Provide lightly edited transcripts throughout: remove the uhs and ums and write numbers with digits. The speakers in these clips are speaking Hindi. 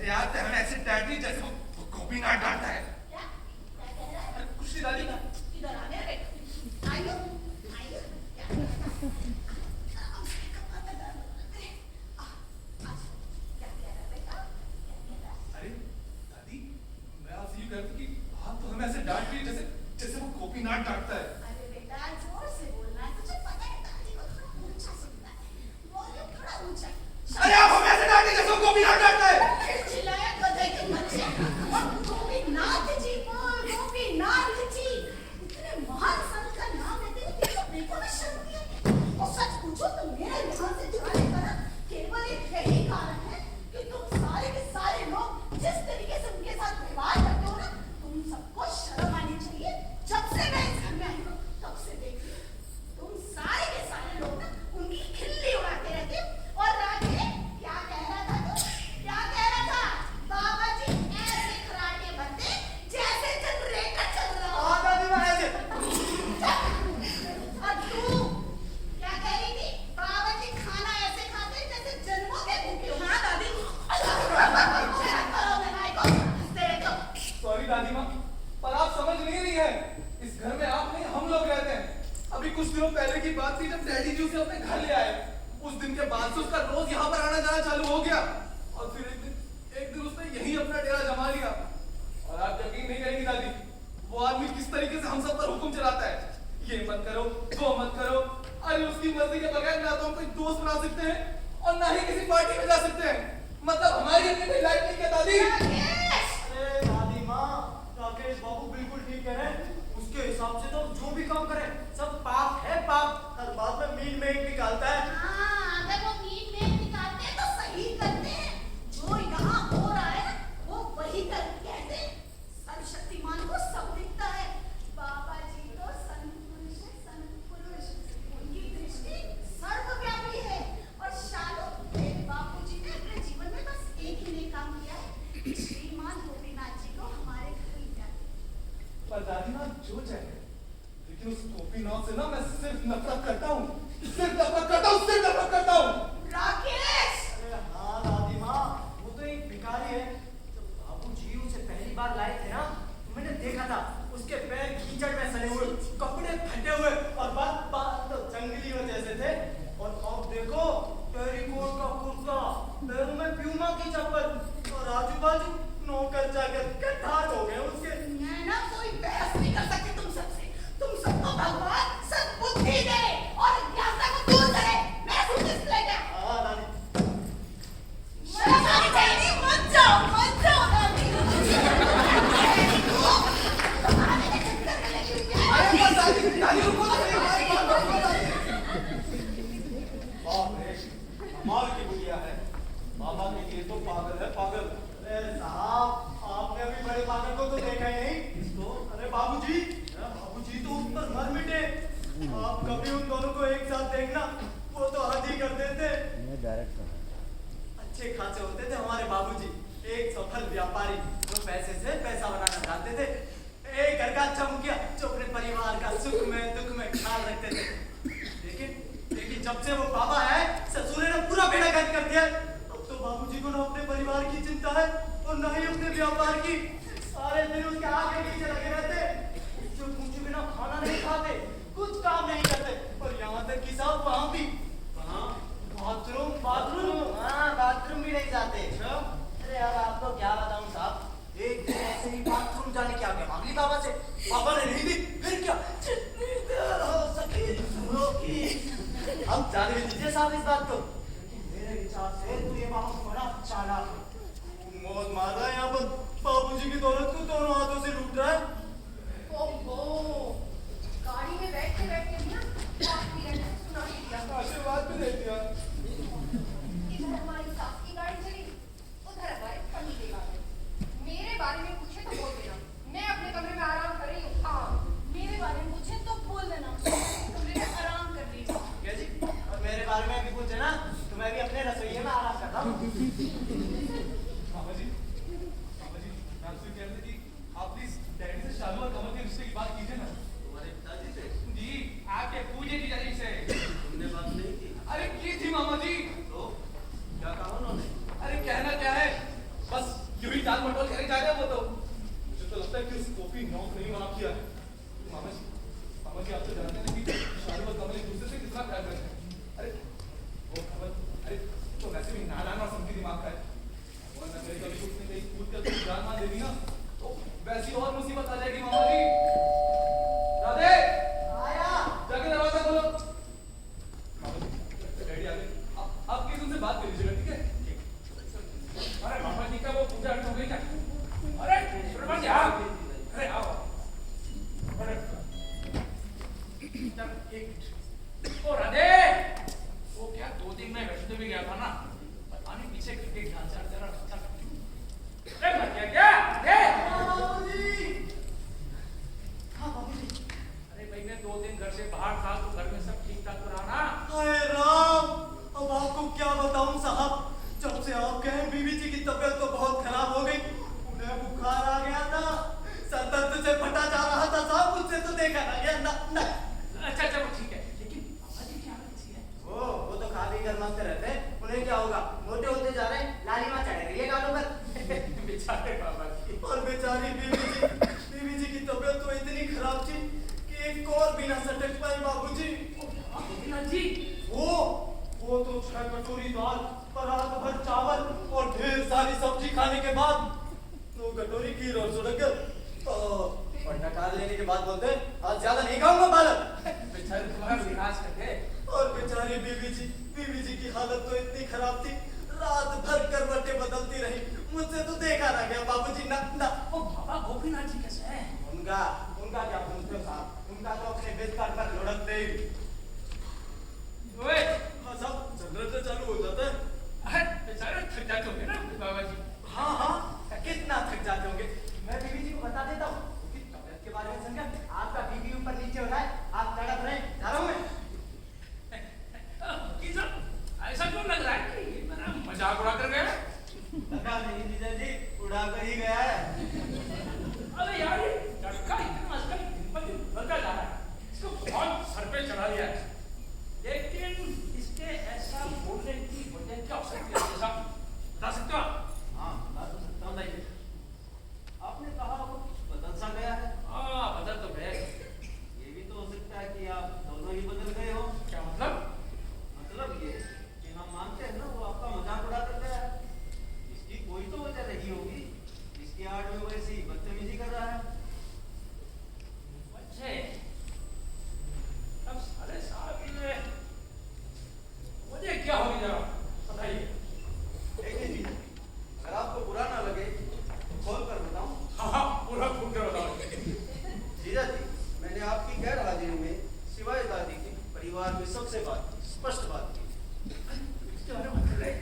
यार हमें ऐसे डैडी जैसे वो कॉपी ना डालता है। दादी इधर आ गया बेटा, आइयो आइयो। अरे दादी, मैं आपसे ये कह रहा था कि आप तो हमें ऐसे डांट रही है जैसे जैसे वो गोपीनाथ डांटता है। अरे बेटा जोर से बोलना है, तुझे पता है दादी को थोड़ा ऊंचा सुनना है, वॉल्यूम थोड़ा ऊंचा। अरे आप हमें ऐसे डांट रही जैसे वो गोपीनाथ डांटता है। फिर चिल्लाया गधे के बच्चे, और गोपीनाथ जी बोल, गोपीनाथ जी। इतने महान संत का नाम लेते हुए तेरे को बिल्कुल भी शर्म नहीं आती? और सच पूछो तो मेरे यहाँ से जाने का ना केवल एक यही कारण है कि तुम सारे के सारे लोग जिस तरीके से उनके साथ व्यवहार करते हो ना, तुम सबको शर्म आनी चाहिए। जब से मैं इस घर में आई हूँ तब से देख रही हूँ, तुम सारे के सारे लोग ना उनकी खिल्ली उड़ाते रहते हो। और राधे क्या कह रहा था तू? क्या कह रहा था? बाबा जी ऐसे खराटे बनते जैसे जनरेटर चल रहा हो। हाँ दादी, मैं ऐसे और तू क्या कह रही थी? बाबा जी खाना ऐसे खाते जैसे जन्मों के भूखे हो। हाँ दादी। सॉरी दादी माँ, पर आप समझ नहीं रही है। इस घर में आप नहीं, हम लोग रहते हैं। अभी कुछ दिनों पहले की बात थी जब डैडी जी उसे अपने घर ले आए। उस दिन के बाद से उसका रोज यहाँ पर आना जाना चालू हो गया, और फिर एक दिन उसने यहीं अपना डेरा जमा लिया। और आप यकीन नहीं करेंगी दादी, वो आदमी किस तरीके से हम सब पर हुक्म चलाता है, ये मत करो, वो मत करो। अरे उसकी मर्जी के बगैर ना तो हम कोई दोस्त बना सकते हैं और ना ही किसी पार्टी में जा सकते हैं। मतलब हमारी अपनी कोई लाइफ नहीं है दादी। अरे दादी माँ, राकेश बाबू बिल्कुल ठीक कह रहे हैं। उसके हिसाब से तो जो भी काम करे सब पाप है, पाप। हर बात में मीन मेघ निकालता है। हाँ, अगर वो मीन मेघ निकालते हैं तो सही करते हैं। जो यहाँ हो रहा है ना, वो वही कर कहते हैं। सर्वशक्तिमान को सब दिखता है। बाबा जी तो संत पुरुष है, संत पुरुष। उनकी दृष्टि सर्वव्यापी है। और शालो मेरे बापूजी ने अपने जीवन में बस एक ही नेक काम किया है, श्रीमान गोपीनाथ जी को हमारे घर ले जाते। पर दादी माँ जो चाहे, लेकिन उस गोपीनाथ से ना मैं सिर्फ नफरत करता हूँ, सिर्फ नफरत करता हूँ, सिर्फ नफरत करता हूँ। राकेश! अरे हाँ दादी माँ, वो तो एक भिखारी है। जब बाबूजी उसे पहली बार लाए थे ना, तो मैंने देखा था उसके पैर कीचड़ में सने हुए, कपड़े फटे हुए, और बाल तो जंगलियों जैसे थे। और अब देखो टेरिकोट का कुर्ता, पैरों में प्यूमा की चप्पल, और आजू बाजू नौकर चाकर कटार हो गए उसके। मैं ना कोई बहस नहीं कर सकती तुम सबसे। तुम सबको भगवान सद्बुद्धि दे और अज्ञानता को दूर करे। मैं सुनिश्चित ले गया। हाँ दादी। शर्म आनी चाहिए। मत जाओ दादी। अरे बस दादी, दादी रुको ना, मेरी बात रुको दादी। बाप रे, कमाल की बुढ़िया है। बाबा के लिए तो पागल है, पागल। अरे साहब, आपने अभी बड़े पागल को तो देखा ही नहीं। इसको अरे बाबूजी तो उस पर मर मिटे। आप कभी उन दोनों को एक साथ देखना, वो तो हद ही कर देते। अच्छे खासे होते थे हमारे बाबूजी, एक सफल व्यापारी जो पैसे से पैसा बनाना जानते थे। एक घर का अच्छा मुखिया जो अपने परिवार का सुख में दुख में ख्याल रखते थे। लेकिन जब से वो बाबा है, ससुर ने पूरा बेड़ा गर्क कर दिया। अब तो बाबूजी को ना अपने परिवार की चिंता है और ना ही अपने व्यापार की। सारे दिन उसके आगे पीछे लगे रहते, उससे पूछे बिना खाना नहीं खाते, कुछ काम नहीं करते। और यहाँ तक कि साहब वहाँ भी बाथरूम भी नहीं जाते। अरे यार आपको क्या बताऊं साहब, एक दिन ऐसे ही बाथरूम जाने की आज्ञा मांग ली बाबा से, बाबा ने नहीं दी। फिर क्या, जितनी देर हो सके रोकी। अब जाने दीजिए साहब इस बात को, लेकिन मेरे विचार से तो ये बाबा बड़ा चालाक है। मौत मार रहा है यहाँ पर, बाबूजी की दौलत को दोनों हाथों से लूट रहा है। ओहो, गाड़ी में बैठते बैठते भी ना आपकी गंध सुनाई दिया। आशीर्वाद भी दे दिया। इधर हमारी सास की गाड़ी चली, उधर हमारे पति की गाड़ी। मेरे बारे में पूछे तो बोल देना, मैं अपने कमरे में आराम कर रही हूँ। हाँ, मेरे बारे में पूछे तो बोल देना, कमरे में आराम कर रही हूँ। क्या जी? और मेरे बारे में भी पूछे ना, तो मैं भी अपने रसोइये में आराम कर रहा हूँ। बाबा जी, मैं आपसे कह रहा था कि आप प्लीज डैडी से शालू और कमल के रिश्ते की बात कीजिए ना। तुम्हारे पिताजी से? जी, आपके पूजे की डैडी से। तुमने बात नहीं की? अरे की थी मामा जी। तो क्या कहा उन्होंने? अरे कहना क्या है, बस यूं ही टाल मटोल करे जा रहे हैं वो तो। मुझे तो लगता है कि उस गोपीनाथ ने ही मना किया है। मामा जी आप तो जानते हैं कि शाहरुख और कमल एक दूसरे से कितना प्यार करते हैं। अरे वो कमल, अरे तो वैसे भी नादान और समझी दिमाग का है, वरना मेरे कभी उसने कहीं कूद कर तुम जान मान दे दी ना तो वैसी और मुसीबत आ जाएगी। मामा जी राधे आया। जाके दरवाजा खोलो। मामा जी डैडी आ गए, आप प्लीज उनसे बात कर लीजिएगा, ठीक है? अरे मामा जी का वो पूजा हो गई क्या? अरे सुलेमान जी आप, अरे आओ। अरे चल एक मिनट। ओ राधे, वो क्या 2 दिन में वैष्णो देवी गया था ना, पता नहीं पीछे करके ध्यान से जरा चल। अरे क्या क्या? अरे बाबूजी। हाँ बाबूजी। अरे भाई मैं 2 दिन घर से बाहर था तो घर में सब ठीक ठाक तो रहा ना? हाय राम, अब आपको क्या बताऊं साहब, जब से आप गए बीवी जी की तबीयत तो बहुत खराब हो गई, उन्हें बुखार आ गया था, सर दर्द से फटा जा रहा था साहब, मुझसे तो देखा ना गया ना ना। अच्छा चलो ठीक है, लेकिन पापा जी क्या कैसी है? वो तो खा पी कर मस्त रहते हैं, उन्हें क्या होगा, मोटे होते जा रहे हैं, लालिमा चढ़ रही है गालों पर। बेचारे बाबा जी। और बेचारी बीवी जी की तबीयत तो इतनी खराब थी कि एक और भी ना सटक पाई बाबूजी। गोपीनाथ जी वो तो 6 कटोरी दाल, परात भर चावल और ढेर सारी सब्जी खाने के बाद 2 कटोरी खीर और सुड़क और नकार लेने के बाद बोलते आज ज्यादा नहीं खाऊंगा बालक। बेचारे तुम्हारा विनाश कर गए। और बेचारी बीवी जी की हालत तो इतनी खराब थी, रात भर करवटें बदलती रही, मुझसे तो देखा ना गया बाबूजी ना ना। ओ बाबा गोपीनाथ जी कैसे हैं? उनका क्या पूछते हो साहब, उनका तो अपने बेदकार पर लुढ़कते ही ओए हाँ साहब जनरेटर चालू हो जाता है। अरे बेचारे थक जाते होंगे ना बाबा जी। हाँ कितना थक जाते होंगे, मैं बीवी जी को बता देता हूँ कि तबियत के बारे में समझा, आपका बीवी ऊपर नीचे हो रहा है, आप तड़प रहे हैं, जा रहा हूँ मैं। ऐसा क्यों लग रहा है कि ये मेरा मजाक उड़ा कर गया? लगा नहीं जीजा जी, उड़ा कर ही गया है। अरे यार ये लड़का इतना आजकल दिन पर दिन बढ़ता जा रहा है, इसको बहुत सर पे चढ़ा लिया है, लेकिन इसके ऐसा बोलने की वजह क्या हो सकती है साहब, बता सकते हो आप? हाँ बता तो सकता हूँ भाई, आपने कहा वो बदल सा गया है। हाँ बदल तो गया। ये भी तो हो सकता है कि आप दोनों ही बदल गए हो। क्या मतलब? मतलब ये कि हम मानते हैं ना वो आपका मजाक उड़ा कर गया है, इसकी कोई तो वजह रही होगी, इसकी आड़ में वैसी बदतमीजी कर रहा है। बच्चे अब सारे साहब ये वजह क्या होगी जरा बताइए। देखिए जी, अगर आपको बुरा ना लगे तो खोल कर बताऊं। हाँ पूरा फूट कर बताओ। जीजा जी, मैंने आपकी गैर हाजिरी में सिवाय दादी की परिवार में सबसे स्पष्ट बात की। इसके बारे में बताइए।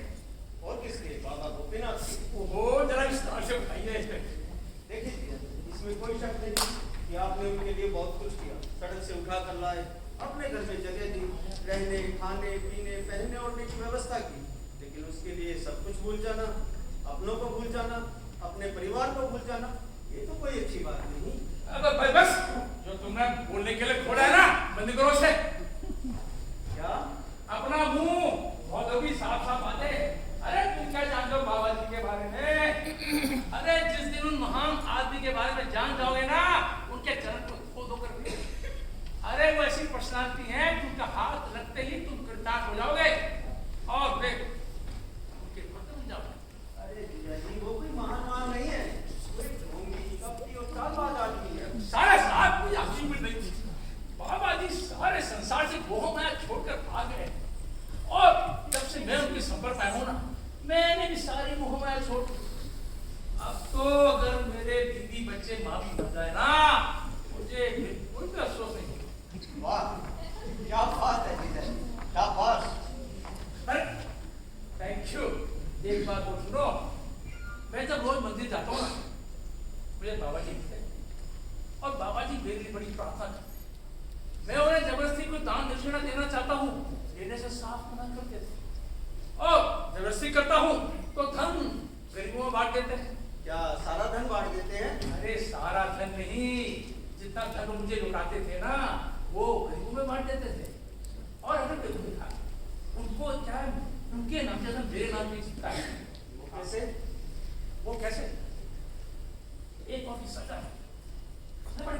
और किसके? बाबा गोपीनाथ की। ओहो जरा विस्तार से बताइए। देखिए जीजा जी, इसमें कोई शक नहीं कि आपने उनके लिए बहुत कुछ किया, सड़क से उठा कर लाए, अपने घर में जगह दी, रहने खाने पीने पहनने ओढ़ने की व्यवस्था की, लेकिन उसके लिए सब कुछ भूल जाना, अपनों को भूल जाना, अपने परिवार को भूल जाना, ये तो कोई अच्छी बात नहीं। अब बस जो तुमने बोलने के लिए खोला है ना बंद करो उसे। क्या? अपना मुंह बहुत होगी साफ साफ बातें। अरे तुम क्या जानते हो बाबा जी के बारे में? अरे जिस दिन उन महान आदमी के बारे में जान जाओगे ना, उनके चरण को खो दो कर। अरे वो ऐसी पर्सनालिटी है कि उनका हाथ लगते ही तुम कृतार्थ हो जाओगे और फिर उनके भक्त बन जाओगे। अरे जीजा जी, वो कोई महान नहीं है, कोई ढोंगी कपटी और चालबाज आदमी है। सारा साथ कोई आपसी में नहीं थी। बाबा जी सारे संसार से मोह माया छोड़कर भाग गए और जब से मैं उनके संपर्क में हूं ना, मैंने भी सारी मोह माया छोड़ दी। अब तो अगर मेरे बीवी बच्चे माँ भी बन जाए ना, मुझे बिल्कुल भी अफसोस नहीं। वाह क्या बात है जीजा जी, क्या बात। अरे थैंक यू। एक बात और सुनो, मैं जब रोज मंदिर जाता हूँ ना, मुझे बाबा जी मिलते हैं और बाबा जी मेरे लिए बड़ी प्रार्थना करते हैं। मैं उन्हें जबरदस्ती कोई दान दक्षिणा देना चाहता हूँ, देने से साफ मना कर देते हैं, और जबरदस्ती करता हूँ तो धन गरीबों में बांट देते हैं। क्या सारा धन बांट देते हैं? अरे सारा धन नहीं, जितना धन मुझे लुटाते थे ना वो गरीबों में बांट देते थे। और अगर गरीबों में था उनको क्या उनके नाम से मेरे नाम की चिंता है। वो कैसे? वो कैसे? एक और की सजा है, उसने बड़ी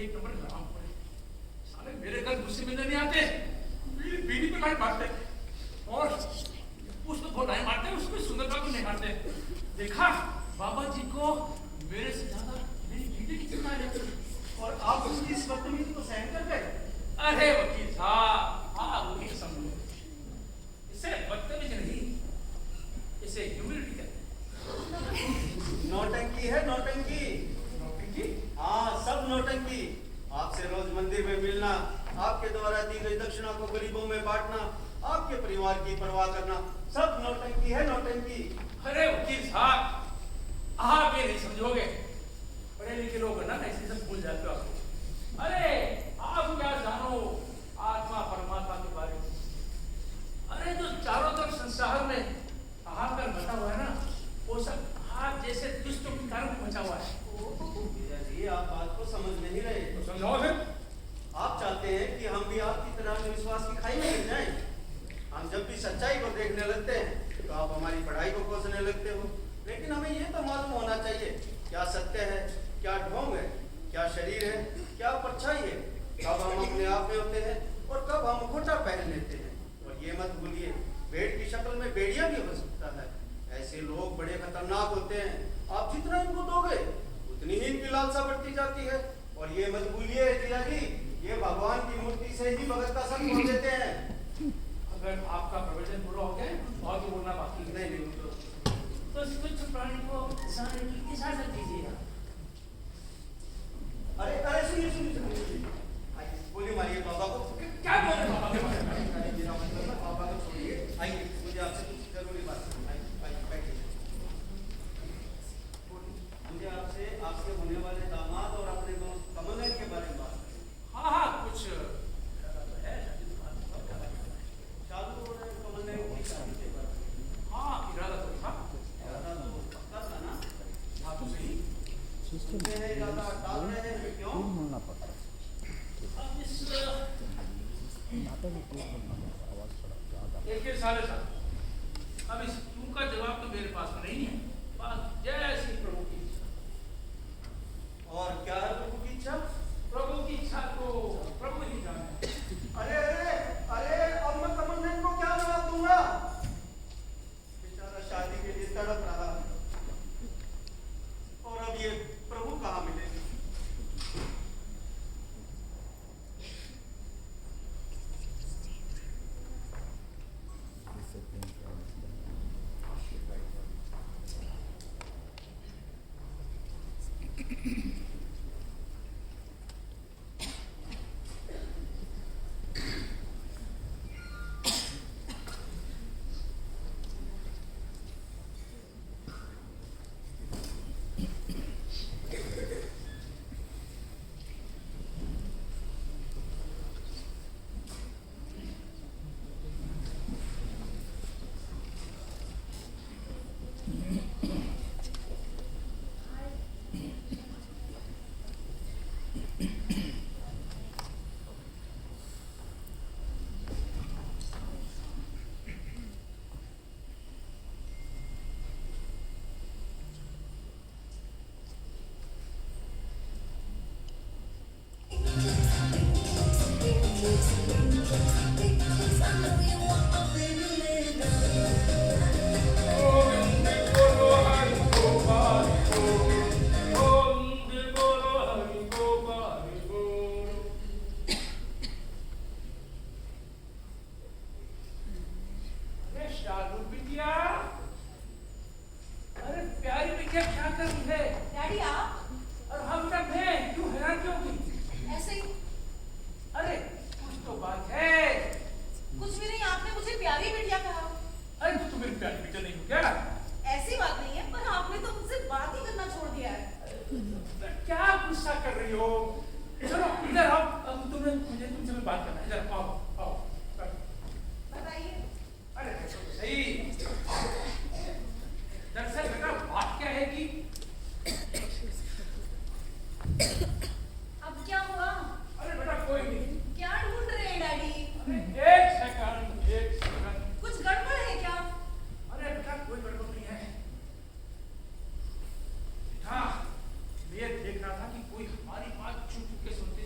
एक नंबर हराम पड़े साले मेरे घर गुस्से मिलने नहीं आते मेरी बीड़ी पे लाइन मारते और उसको बोलाए मारते उसको सुंदरता को नहीं मारते देखा बाबा जी को मेरे से ज्यादा मेरी बीड़ी की चिंता है और आप उसकी इस बदतमीजी को सहन कर गए? अरे वकील साहब हाँ वकील समझो इसे बदतमीजी नहीं इसे ह्यूमिलिटी कहते हैं नौटंकी है नौटंकी। नौटंकी हाँ सब नौटंकी। आपसे रोज मंदिर में मिलना, आपके द्वारा दी गई दक्षिणा को गरीबों में बांटना, आपके परिवार की परवाह करना, सब नौटंकी है नौटंकी। अरे वकील साहब आप ये नहीं समझोगे पढ़े लिखे लोग है ना ऐसे सब भूल जाते हो आप अरे आप क्या जानो आत्मा परमात्मा के बारे में अरे जो चारों तरफ संसार में हाहाकार मचा हुआ है ना वो सब आप जैसे दुष्टों के कारण मचा हुआ है जीजा जी आप बात को समझ नहीं रहे। तो समझाओ फिर आप चाहते हैं कि हम भी आपकी तरह विश्वास की खाई में गिर जाएं। हम जब भी सच्चाई को देखने लगते हैं तो आप हमारी पढ़ाई को कोसने लगते हो। लेकिन हमें ये तो मालूम होना चाहिए क्या सत्य है, क्या ढोंग है, क्या शरीर है, क्या परछाई है, कब हम अपने आप में होते हैं और कब हम मुखौटा पहन लेते हैं। और ये मत भूलिए भेड़ की शक्ल में भेड़िया भी हो सकता है। ऐसे लोग बड़े खतरनाक होते हैं। आप जितना इनको दोगे उतनी ही इनकी लालसा बढ़ती जाती है। और ये मत भूलिए जीजा जी ये भगवान की मूर्ति से ही भगत का संग बोल देते हैं। अगर आपका प्रवचन पूरा हो गया और तो बोलना बाकी नहीं तो इस तुच्छ प्राणी को इजाजत दीजिएगा अरे अरे सुनिए आइए गोली मारिए बाबा को। क्या बोल रहे बाबा के बारे में मेरा मतलब है बाबा को छोड़िए। आइए मुझे आपसे कुछ जरूरी बात करनी है। आइए बैठिए। मुझे आपसे आपके होने वाले दामाद और अपने दोस्त कमल के बारे में बात करनी है। हाँ कुछ है शादी और कमल की शादी के बारे में। हाँ इरादा तो था इरादा तो पक्का था ना? हाँ तो सही सुनते हैं इरादा डाल रहे हैं फिर क्यों? अब इस एक साल अब इस क्यों का जवाब तो मेरे पास नहीं है बस जैसी प्रभु की इच्छा और क्या है प्रभु की इच्छा? प्रभु की इच्छा तो प्रभु ही जाने अरे अरे अरे अब मैं कमल को क्या जवाब दूंगा? बेचारा शादी के लिए तड़प रहा और अब ये प्रभु कहाँ मिलेंगे? ये देख रहा था कि कोई हमारी बात चुप चुप के सुनते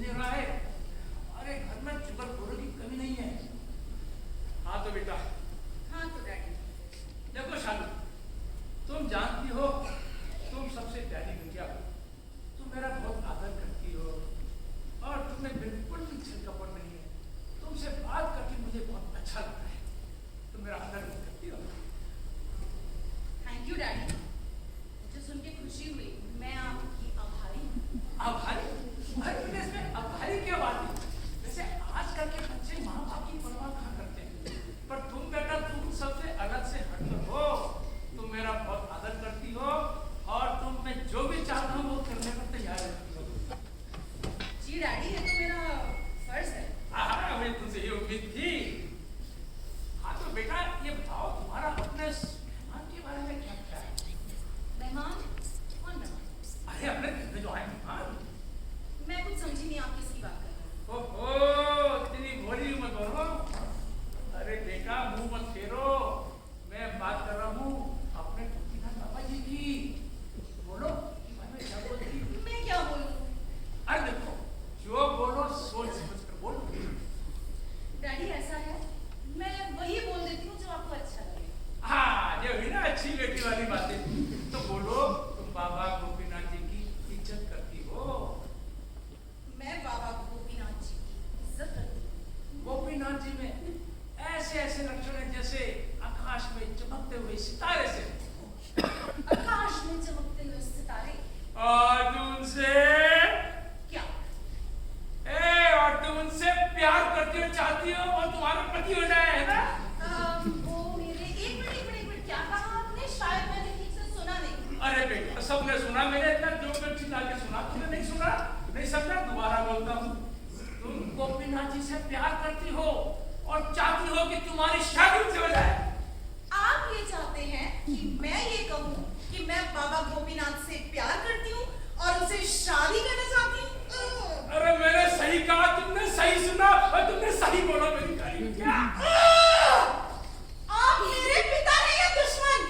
कि डैडी ये तो मेरा फर्ज है। हाँ, मुझे तुमसे ये उम्मीद थी। हाँ तो बेटा ये बताओ तुम्हारा अपने मेहमान के बारे में क्या ख्याल है? मेहमान? कौन मेहमान? अरे अपने घर में जो आए मेहमान। मैं कुछ समझी नहीं आप किसकी बात कर रहे हैं। ओहो, इतनी भोली मत बोलो। अरे बेटा मुंह मत फेरो। मैं बात कर रहा हूँ अपने गोपीनाथ बाबा जी की। बोलो कि मैं क्या बोलती? मैं क्या बोलूं? अरे देखो जो बोलो सोच समझ कर बोलो। डैडी ऐसा है, मैं वही बोल देती हूँ जो आपको अच्छा लगे। हाँ ये हुई ना अच्छी बेटी वाली बातें। तो बोलो तुम बाबा गोपीनाथ जी की इज्जत करती हो? मैं बाबा गोपीनाथ जी की इज्जत करती हूँ। गोपीनाथ जी में ऐसे ऐसे लक्षण हैं जैसे आकाश में चमकते हुए सितारे से। आकाश में चमकते हुए सितारे। और तुम उनसे क्या? और तुम उनसे प्यार करती हो, चाहती हो और तुम्हारा पति हो जाए, है ना? वो मेरे एक मिनट क्या कहा आपने? शायद मैंने ठीक से सुना नहीं। अरे बेटा सबने सुना, मैंने इतना जोर में चिल्ला के सुना, तुमने नहीं सुना? नहीं समझा? दोबारा बोलता हूँ। तुम गोपीनाथ जी से प्यार करती हो और चाहती हो कि तुम्हारी शादी उनसे हो जाए। आप ये चाहते हैं कि मैं ये कहूँ कि मैं बाबा गोपीनाथ से प्यार करती हूँ और उनसे शादी करना चाहती हूँ? अरे मैंने सही कहा, तुमने सही सुना और तुमने सही बोला। मेरी गाली में क्या? आप मेरे पिता हैं या दुश्मन?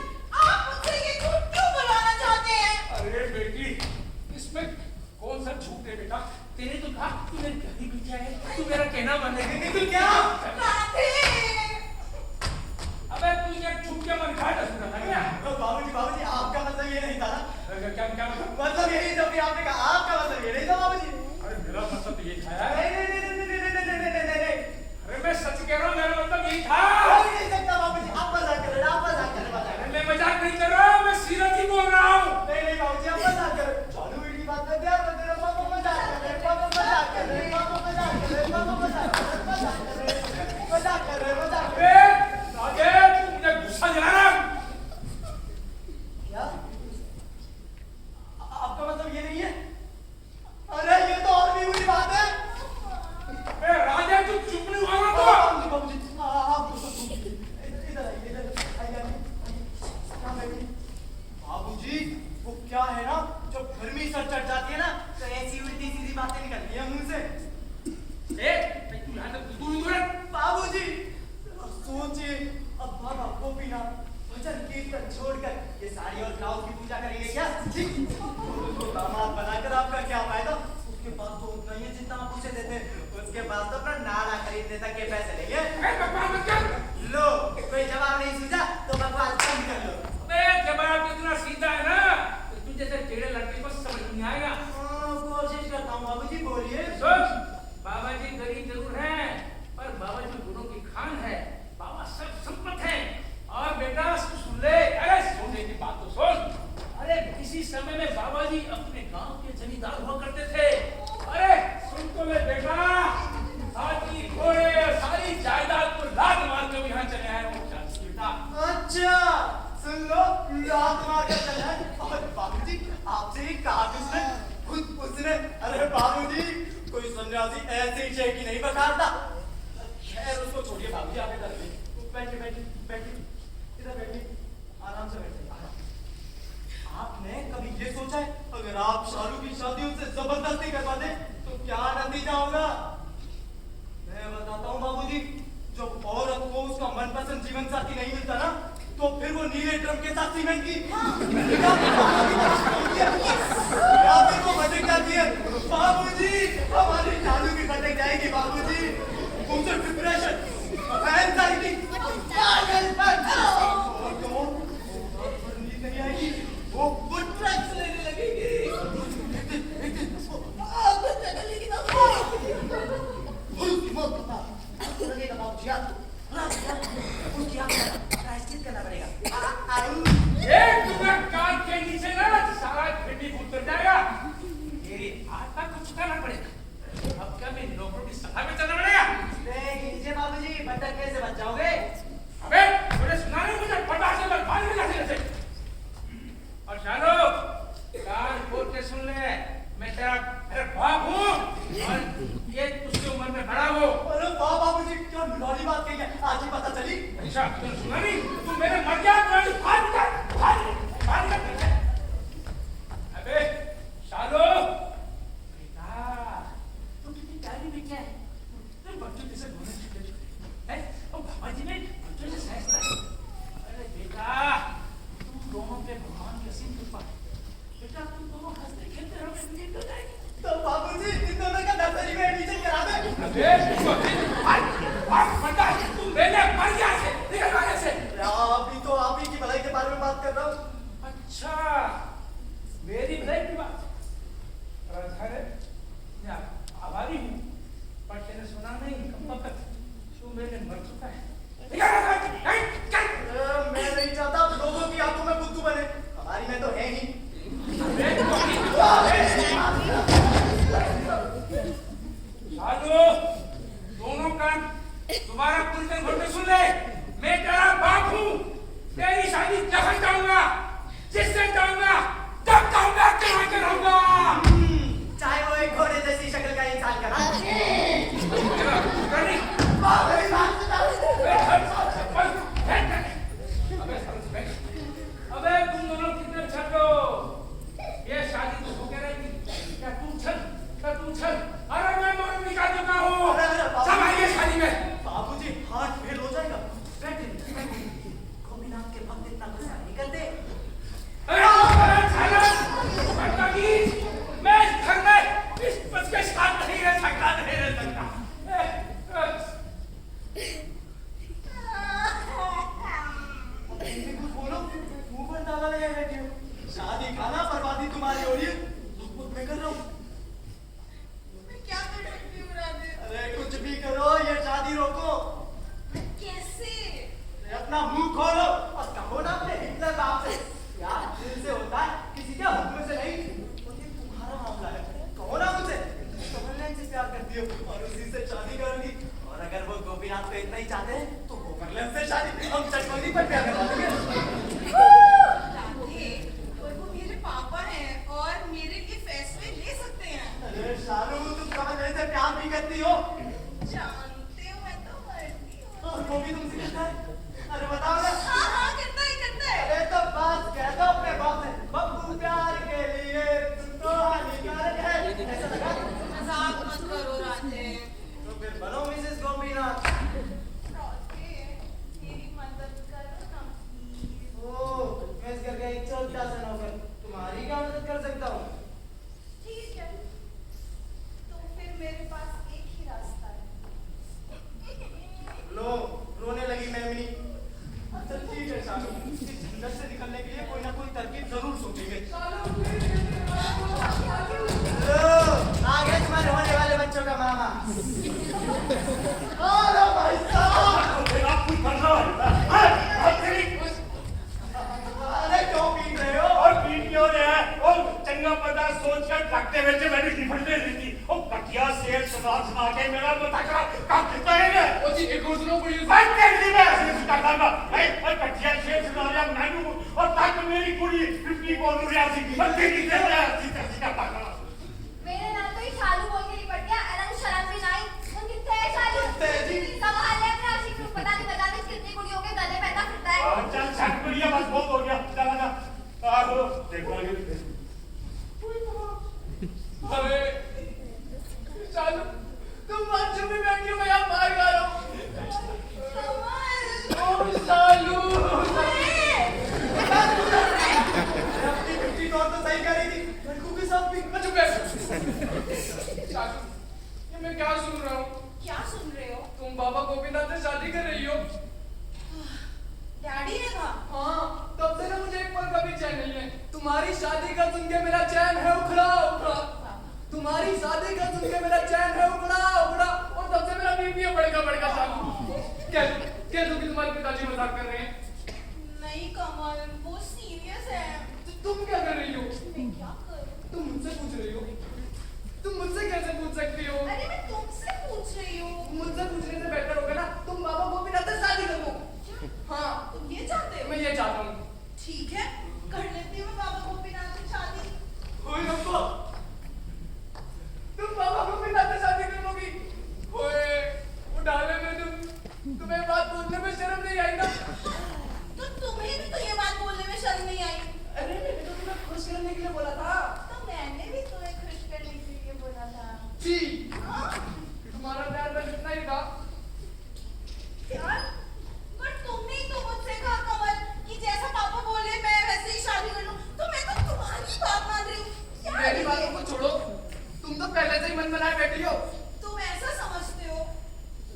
आप मुझसे ये झूठ क्यों बुलवाना चाहते हैं? अरे बेटी इसमें कौन सा झूठ है बेटा? तेने तो कहा तू मेरी गाली में क्या है, तू मेरा कहना मानेगी तू क्या? राधे! अबे तू ये झूठ क्या मन घाटा सुना था क्या? बाबूजी आपका मतलब ये नहीं था ना? क्या मतलब यही था कि आपने कहा, आपका मतलब ये नहीं था बाबूजी। अरे मेरा मतलब तो ये था। नहीं। अरे मैं सच कह रहा हूँ, मेरा मतलब यही था। हो ही नहीं सकता बाबूजी, आप मजाक कर रहे हैं, आप मजाक कर रहे हैं। अरे मैं मजाक नहीं कर रहा, मैं सीरियस ही बोल रहा हूँ। नहीं बाबूजी, आप मजाक कर रहे हैं। चालू वीडियो की बात करते हैं, आप मेरे पापा मजाक कर रहे हैं, पापा मजाक कर रहे हैं, पापा मजाक कर रहे हैं, पापा मजाक कर रहे हैं, मजाक कर रहे हैं, मजाक कर रहे हैं। अबे राजे तू मुझे गुस्सा दिलाना। क्या? आपका मतलब ये नहीं है? अरे ये तो और भी बुरी बात है। अबे राजे तू चुप नहीं हुआ ना तो? बाबूजी, आप इधर आइए। क्या बैठिए? बाबूजी वो क्या है ना, जब गर्मी सर चढ़ जाती है ना तो ऐसी उल्टी सीधी बातें निकलती हैं मुंह से। तू यहाँ तक दूर है। बाबूजी सोचिए, अब बाबा गोपीनाथ भजन कीर्तन छोड़कर ये साड़ी और ब्लाउज की पूजा करेंगे क्या? उसको दामाद बनाकर आपका क्या फायदा? उसके पास तो उतना ही है जितना आप उसे देते हैं। उसके पास तो अपना नाड़ा खरीदने तक के पैसे लेंगे। बकवास मत कर। लो कोई जवाब नहीं सूझा तो बकवास बंद कर लो। अबे जवाब तो इतना सीधा है ना, तू जैसे टेढ़े लड़के को समझ नहीं आएगा। कोशिश करता हूँ बाबूजी, बोलिए। सुन, बाबा जी गरीब जरूर हैं, पर बाबा जी गुणों की खान है। बाबा सब संपत है। और बेटा सुन ले, अरे सोने की बात तो सुन। अरे किसी समय में बाबा जी अपने गांव के जमींदार हुआ करते थे। अरे सुन तो ले बेटा, हाथी घोड़े सारी जायदाद को लात मार कर यहाँ चले आए हो बेटा। अच्छा सुन लो, लात मार कर चला है। और बाबूजी आपसे ही कहा किसने? खुद उसने। अरे बाबूजी कोई सन्यासी ऐसे ही शेखी नहीं बखारता। खैर उसको छोड़िए बाबूजी, आप इधर बैठिए, इधर बैठिए, आराम से बैठिए। आपने कभी ये सोचा है अगर आप शालू की शादी उनसे जबरदस्ती करवा दें तो क्या नतीजा होगा? मैं बताता हूँ बाबूजी, जब औरत को उसका मनपसंद जीवन साथी नहीं मिलता ना तो फिर वो नीले ड्रम के साथ सीमेंट की या फिर वो भटक जाती है। बाबूजी हमारी शालू की भटक जाएगी बाबूजी। उनसे डिप्रेशन, एंजाइटी, पागलपन, और तो नींद नहीं आएगी, वो ड्रग्स लेने लगेगी। प्रायश्चित करना पड़ेगा। तुम्हें कान के नीचे ना सारा भिंडी उतर जाएगा। मेरी आटा को चुकाना पड़ेगा। अब क्या मैं नौकरों की सभा में चलना पड़ेगा? नीचे बाबूजी, भटक कैसे बच जाओगे? अबे मुझे सुना नहीं, मुझे पता से मत भाग निकल से। और शालो कान खोल के सुन ले, मैं तेरा बाप हूँ। और ये उसकी उम्र में बड़ा हो। अरे वाह बाबूजी, क्या निराली बात कही है, आज ही पता चली। अच्छा तुम सुना नहीं, तुम मेरे मर गया तो भाग कर अबे शालो बेटा, तुम कितनी प्यारी बेटी है। तुम बच्चों जैसे बोलने छूटे हैं और बाबा जी ने बच्चों से सहजता है। अरे बेटा तुम दोनों पे भगवान की असीम कृपा है। बेटा तुम दोनों हंसते खेलते रहोगे, दुनिया तो जाएगी। तो बाबूजी इन दोनों का नर्सरी में एडमिशन करा दे। अबे तुम मेरे मर गया से निकल आगे से। अभी तो आप ही की भलाई के बारे में बात कर रहा हूँ। अच्छा मेरी भलाई की बात है। मैं आभारी हूँ, पर तेने सुना नहीं कब तक तू मेरे मर चुका है। मैं नहीं चाहता लोगों की आंखों में बुद्धू बने, हमारी में तो है ही। साधु दोनों कान तुम्हारा पुरजन घर में सुन ले। मैं तेरा बाप हूँ, तेरी शादी जहाँ जाऊंगा, जिससे जाऊंगा, जब जाऊंगा, कहाँ कराऊंगा। चाहे वो एक घोड़े जैसी शक्ल का इंसान करा। अबे तुम दोनों कितने छल हो। ये शादी तो हो क्या रहेगी? क्या तुम छल? अरे मैं मौन निकाल चुका हूँ। सब आइए शादी में। बाबूजी हार्ट फेल हो जाएगा। गोपीनाथ के भक्त इतना गुस्सा नहीं करते। मैं इस घर में इस बस के साथ नहीं रह सकता। कुछ बोलो, मुंह पर ताला लगाए बैठे हो। शादी खाना बर्बादी तुम्हारी हो रही है, मैं कर रहा हूँ। मैं क्या कर सकती हूँ राधे? अरे कुछ भी करो, ये शादी रोको। कैसे? अपना मुंह खोलो और कहो ना अपने हिटलर बाप से, यार दिल से होता है, किसी के हुक्म से नहीं। और ये तुम्हारा मामला है, कहो ना उनसे कमलनैन से प्यार करती हो और उसी से शादी करोगी। और अगर वो गोपीनाथ को इतना ही चाहते हैं तो कमलनैन से शादी हम चटपटी पर प्यार करवा देंगे। राधे, और वो मेरे पापा हैं और मेरे लिए फैसले ले सकते हैं। अरे शालू तुम कमलनैन से प्यार भी करती हो? जानते हो मैं तो मरती हूँ। और वो भी तुमसे कहता है? अरे बताओ ना। हाँ करता है। अरे तो बस कह दो अपने बाप से, बब्बू प्यार के लिए तुम तो हानिकारक है, ऐसा लगा? मजाक मत करो राधे। तो फिर बनो मिसेस गोपीनाथ। राधे, मेरी मदद करो ना प्लीज। ओह, मैं इस घर का एक छोटा सा नौकर, तुम्हारी क्या मदद कर सकता हूँ? ठीक है, तो फिर मेरे पास एक ही रास्ता है। लो, रोने लगी मेमनी। अच्छा ठीक है शालू, इस झंझट से निकलने के लिए कोई ना कोई तरकीब जरूर सोचेंगे। लो, आ गए तुम्हारे होने वाले बच्चों का मामा। अरे भाई साहब, अरे क्यों पीट रहे हो? चंगा पदार्थ सोचकर लगते हुए मैंने निपटने दी थी और कटिया शेर सुना के मेरा मता का कितना है ओ जी एक और सुनो कोई बात कर दी मैं ऐसे करता था और कटिया शेर सुना रहा मैंने और ताकि मेरी कुड़ी पिपली को रियासी और तेरी से सीधा पागल मेरे नाम तो ही शालू बोल के निपट गया। अलग शर्म भी नहीं। तुम कितने हैं शालू? तेजी। संभाल ले अपना आशिक को। पता नहीं बता दे कितनी कुड़ियों के गले पैदा फिरता है। चल छट बढ़िया बस बहुत हो गया चला जा आहो देखो आगे अबे शालू तुम मंच में बैठी हो, मैं यहाँ बाहर गा रहा हूँ। ओ शालू अपनी पिपली तौर तो सही करी थी, लड़कों के साथ भी। चुप है शालू, ये मैं क्या सुन रहा हूँ? क्या सुन रहे हो? तुम बाबा गोपीनाथ से शादी कर रही हो। डैडी ने कहा। हाँ, तब से ना मुझे एक पल का भी चैन नहीं है। तुम्हारी शादी का सुन के मेरा चैन है उखड़ा। तुम्हारी शादी का सुन के मेरा चैन है उखड़ा। और तब से मेरा बीपी है बढ़ेगा शालू। क्या तुम्हारे पिताजी मजाक कर रहे हैं? नहीं कमल, वो सीरियस है। तो तुम क्या कर रही हो? मैं क्या करूं? तुम मुझसे पूछ रही हो? तुम मुझसे कैसे पूछ सकती हो? अरे मैं तुमसे पूछ रही हूँ। मुझसे पूछने से बेहतर होगा ना तुम बाबा गोपीनाथ से शादी कर लो। हाँ, तुम ये चाहते हो? मैं ये चाहता हूँ। ठीक है, कर लेती हूँ बाबा गोपीनाथ से शादी। ओए रब्बा, तुम बाबा गोपीनाथ जी तुम्हारा प्यार बस इतना ही था। यार पर तुमने ही तो मुझसे कहा कमल कि जैसा पापा बोले मैं वैसे ही शादी कर लूं, तो मैं तो तुम्हारी बात मान रही हूँ। क्या मेरी है बातों ये? को छोड़ो, तुम तो पहले से ही मन बनाए बैठी हो। तुम ऐसा समझते हो?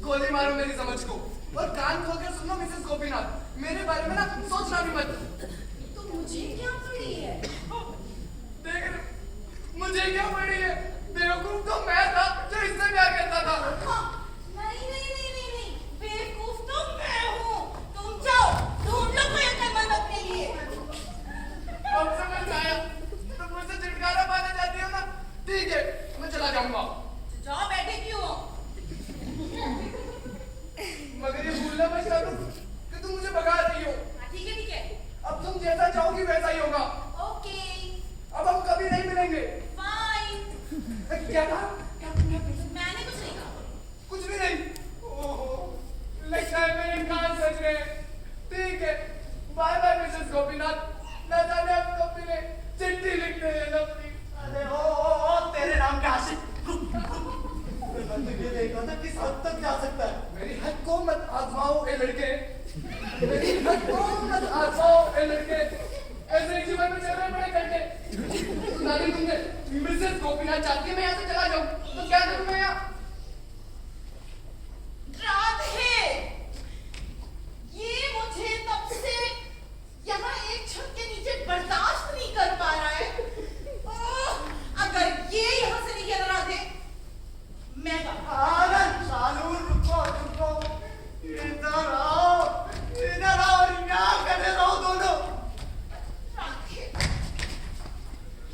गोली मारो मेरी समझ को और कान खोल कर सुनो मिसेस गोपीनाथ, मेरे बारे में ना सोचना भी मत। तो मुझे क्या पड़ी है? देख रहे, मुझे क्या पड़ी है? बेवकूफ तो मैं था जो इससे प्यार करता था। हाँ, नहीं, बेवकूफ तो मैं हूँ। तुम जाओ, ढूंढ लो कोई अकलमंद अपने लिए। अब समझ आया, तुम मुझसे छुटकारा पाना चाहती हो ना? ठीक है, मैं चला जाऊंगा। जाओ, बैठे क्यों हो? मगर ये भूलना मत करो कि तुम मुझे भगा रही हो। हाँ, ठीक है। अब तुम जैसा चाहोगी वैसा ही होगा। ओके, अब हम कभी नहीं मिलेंगे। फाइन। क्या कहा? मैंने कुछ नहीं कहा। कुछ भी नहीं। ओहो, लगता है मेरे कान सच रहे हैं। ठीक है, बाय बाय मिसेस गोपीनाथ। न जाने अब कब मिले, चिट्ठी लिखते हैं ना प्लीज। अरे ओ तेरे नाम के आशिक मैं तो ये देख रहा था किस हद तक जा सकता है। मेरी हद को मत आजमाओ ए लड़के, मेरी हद को मत आजमाओ ए लड़के। ऐसे ही जीवन में चल रहे बड़े करके। सुनाने तुमने मिसेस गोपीनाथ चाहती है मैं यहाँ से चला जाऊँ, तो क्या करूँ मैं यहाँ? राधे, ये मुझे तब से यहाँ एक छत के नीचे बर्दाश्त नहीं कर पा रहा है। अगर ये यहाँ से नहीं गया ना राधे, मैं आनंद शालू रुको इधर आओ और यहाँ खड़े रहो दोनों। राधे,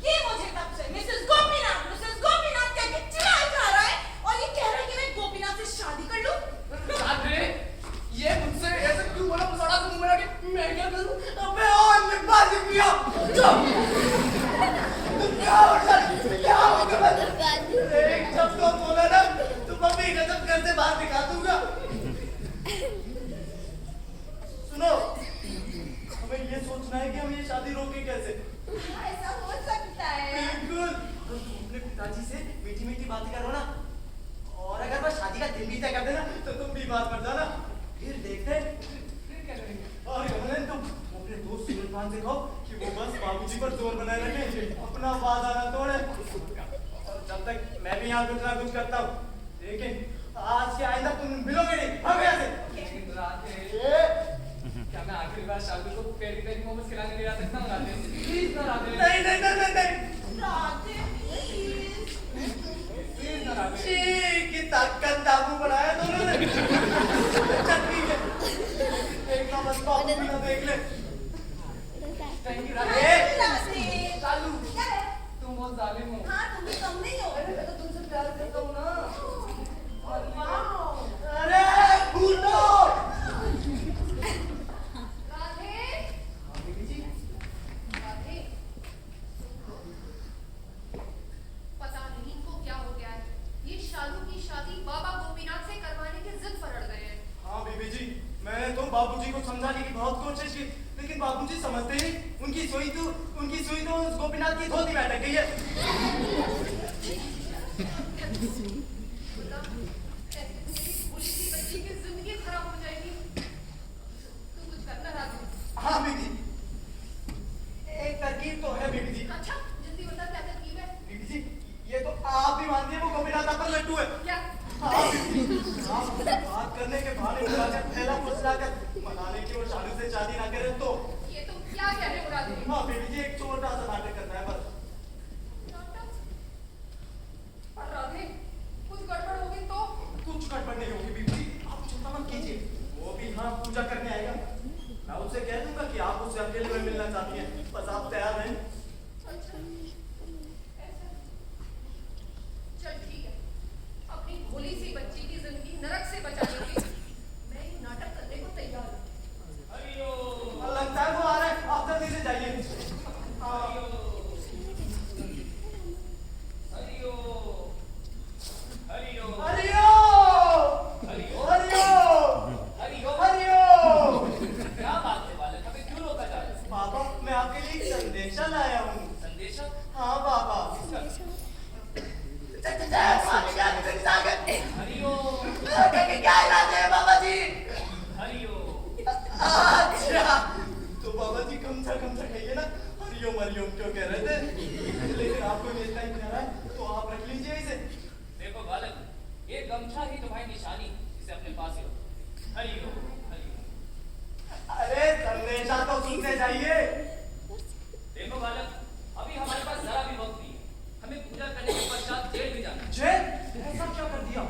ये मुझे तब से मिसेस गोपीनाथ कह के चिढ़ाया जा रहा है और ये कह रहा है कि मैं गोपीनाथ से शादी कर लूं। राधे, ये मुझसे ऐसे क्यों बोला मुसड़ा से मुंह में रख के मैं क्या करूँ? अबे और निभा दिया क्या हो गया? एक जब तो बोला ना तो मम्मी गजब घर से बाहर निकाल दूंगा। सुनो, हमें ये सोचना है कि हम ये शादी रोके कैसे। ऐसा हो सकता है। बिल्कुल, तुम अपने पिताजी से मीठी मीठी बातें करो ना, और अगर मैं शादी का दिन भी तय कर देना तो तुम बीमार पड़ जाना। फिर देखते हैं। फिर क्या करेंगे? और कमलन, तुम अपने दोस्त सुनील खान से कहो कि वो बस बाबूजी पर जोर बनाए रखे, अपना वादा ना तोड़े। और जब तक मैं भी यहाँ कुछ ना कुछ करता हूँ, लेकिन आज के आइंदा तुम मिलोगे नहीं। हम यहाँ से। लेकिन राधे, क्या मैं आखिरी बार शादी को पेरी पेरी मोमोज खिलाने ले जा सकता हूँ राधे? प्लीज ना राधे। नहीं। राधे प्लीज। प्लीज ना राधे। छी, की ताकत दाबू बनाया दोनों ने। चल ठीक है, देखना बस बाबू भी ना देख ले। Thank U A! Radhe. Radhe. चालू, क्या है? तुम बहुत जालिम हो। हाँ, तुम भी कम नहीं हो। अरे मैं तो तुमसे प्यार करता हूँ ना। वाओ। अरे भूलो। राधे, हाँ, बेबी जी। राधे, पता नहीं इनको क्या हो गया है। ये शालू की शादी बाबा गोपीनाथ से करवाने की जिद पर अड़ गए हैं। हाँ बीबी जी, मैंने तो बाबूजी को समझाने की बहुत कोशिश की, लेकिन बाबूजी समझते ही नहीं। उनकी सुई तो उस गोपीनाथ की धोती में अटक गई है। ऐसे तो मेरी भोली सी बच्ची की जिंदगी खराब हो जाएगी। तू कुछ करना राधे। हाँ बीबी, एक तरकीब तो है बीबी जी। अच्छा, जल्दी बता क्या तरकीब है? बीबी जी, ये तो आप भी मानती है वो गोपीनाथ आपका लट्टू है। क्या? हाँ बीबी जी, आप बात करने के बहाने उठाकर पहला फुसलाकर मनाने की और शालू से शादी ना करें तो। ये तुम क्या कह रहे हो राधे? हाँ बेबी जी, एक छोटा सा नाटक करना है बस। नाटक? पर राधे, कुछ गड़बड़ होगी तो? कुछ गड़बड़ नहीं होगी बीबी जी, आप चिंता मत कीजिए। वो भी यहाँ पूजा करने आएगा, मैं उससे कह दूंगा कि आप उससे अकेले में मिलना चाहती हैं, बस आप तैयार रहें। अच्छा, ऐसा? चल ठीक है, अपनी भोली सी बच्ची की जिंदगी नरक से बचाने के लिए मैं ये नाटक करने को तैयार हूँ। लगता है वो आ रहा है, आप जल्दी से जाइए। क्या बात है बालक, हमें क्यों रोका जा रहा है? बाबा, मैं आपके लिए एक संदेशा लाया हूँ। संदेशा? हाँ बाबा। किसका? चल, चल, चल, के क्या इलाज है बाबा जी? हरिओम। अच्छा तो बाबा जी गमछा गमछा कहिए ना, हरिओम हरिओम क्यों कह रहे थे? लेकिन आपको भी इतना ही कह रहा है तो आप रख लीजिए इसे। देखो बालक, ये गमछा ही तुम्हारी निशानी, इसे अपने पास ही रखो। हरिओम हरिओम। अरे संदेशा तो सुनते जाइए। देखो बालक, अभी हमारे पास जरा भी वक्त नहीं है, हमें पूजा करने के पश्चात जेल भी जाना है। जेल? ऐसा क्या कर दिया?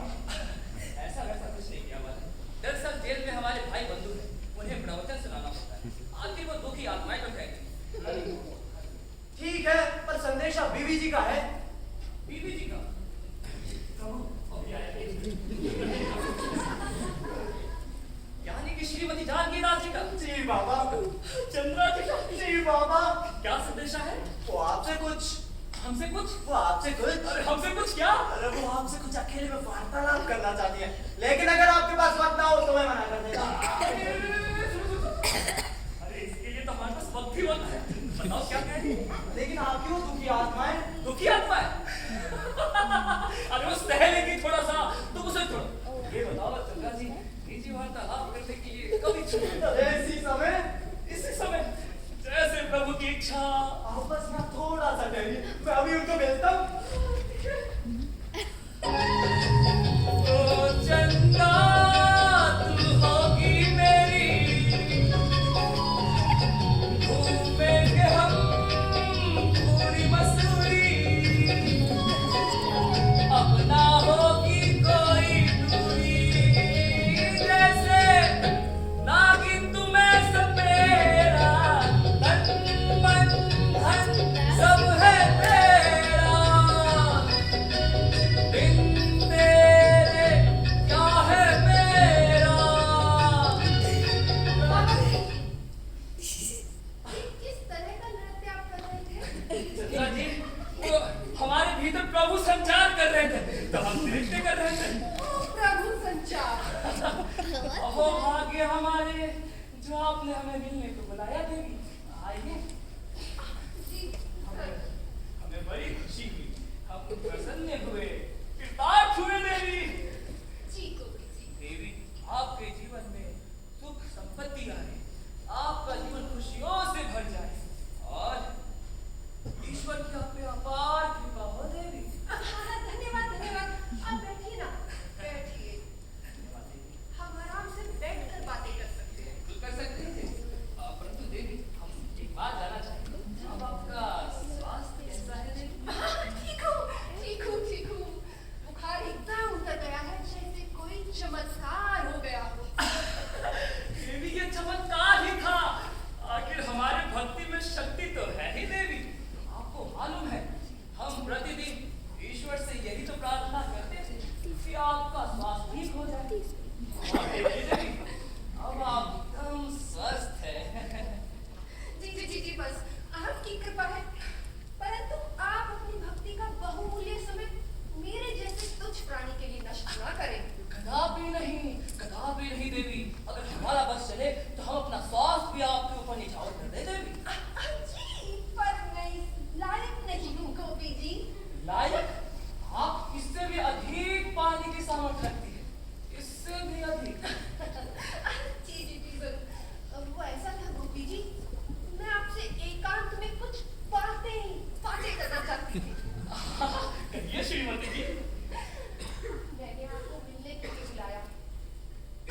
ऐसा वैसा कुछ नहीं किया बालक, दरअसल जेल में हमारे भाई बंधु हैं, उन्हें प्रवचन सुनाना पड़ता है, आखिर वो दुखी आत्माएं तो कहती। ठीक है, पर संदेशा बीवी जी का है। बीबी जी का यानी कि श्रीमती जानकी दास जी का। जी बाबा। चंद्रा जी का। जी बाबा। क्या संदेशा है? वो आपसे कुछ। हमसे कुछ? वो आपसे कुछ। अरे हमसे कुछ क्या? अरे वो आपसे कुछ अकेले में वार्तालाप करना चाहती है, लेकिन अगर आपके पास वक्त ना हो तो मैं मना कर देगा। अरे इसके लिए तो हमारे पास वक्त ही वक्त है, बताओ क्या कह रही है? लेकिन आप क्यों दुखी आत्माएं? दुखी आत्मा है? अरे उस पहले की थोड़ा सा तो उसे छोड़ो, ये बताओ चंद्रा जी, निजी वार्तालाप करने के लिए कभी छूटे? इसी समय जैसे प्रभु की इच्छा। आप बस यहाँ थोड़ा सा ठहरिए, मैं अभी उनको भेजता हूँ। ओ चंदा तू होगी मेरी, घूमेंगे हम पूरी मसूरी, अब ना होगी कोई दूरी, जैसे नागिन तुम्हें सपेरा, तन मन धन सब है तेरा, बिन तेरे क्या है मेरा। किस तरह का नृत्य आप कर रहे थे? चंद्रा जी, वो हमारे भीतर प्रभु संचार कर रहे थे, तो हम नृत्य कर रहे थे। ओ प्रभु संचार। अहो भाग्य हमारे, जो आपने हमें मिलने को बुलाया देवी। आइए, जी हमें बड़ी खुशी हुई, हम प्रसन्न हुए, कृतार्थ हुए देवी। जी देवी, आपके जीवन में सुख संपत्ति आए, आपका जीवन खुशियों से भर जाए, और ईश्वर की आप पे अपार कृपा हो देवी। धन्यवाद धन्यवाद। आप बैठिए ना, बैठिए, धन्यवाद देवी। हम आराम से बैठकर बातें कर सकते हैं। बिल्कुल कर सकते हैं देवी। परंतु देवी, हम एक बात जानना चाहेंगे, अब आपका स्वास्थ्य कैसा है देवी? ठीक हूँ। बुखार एकदम उतर गया है, जैसे कोई चमत्कार हो गया हो। देवी ये चमत्कार ही था, आखिर हमारे भक्ति में शक्ति तो है ही देवी। आपको मालूम है, हम प्रतिदिन ईश्वर से यही तो प्रार्थना करते थे कि आपका स्वास्थ्य ठीक हो जाए। और देखिए देवी, अब आप एकदम स्वस्थ हैं। जी बस आपकी कृपा है, परंतु आप अपनी भक्ति का बहुमूल्य समय मेरे जैसे तुच्छ प्राणी के लिए नष्ट ना करें। कदापि नहीं देवी, अगर हमारा बस चले तो हम अपना स्वास्थ्य भी आपके ऊपर निछावर कर दे देवी। जी, पर मैं इस लायक नहीं हूँ गोपी जी। लायक? आप इससे भी अधिक पाने की सामर्थ्य रखती है, इससे भी अधिक। जी सर, वो ऐसा था गोपी जी, मैं आपसे एकांत में कुछ बातें करना चाहती थी। कहिए श्रीमती जी। मैंने आपको मिलने के लिए बुलाया,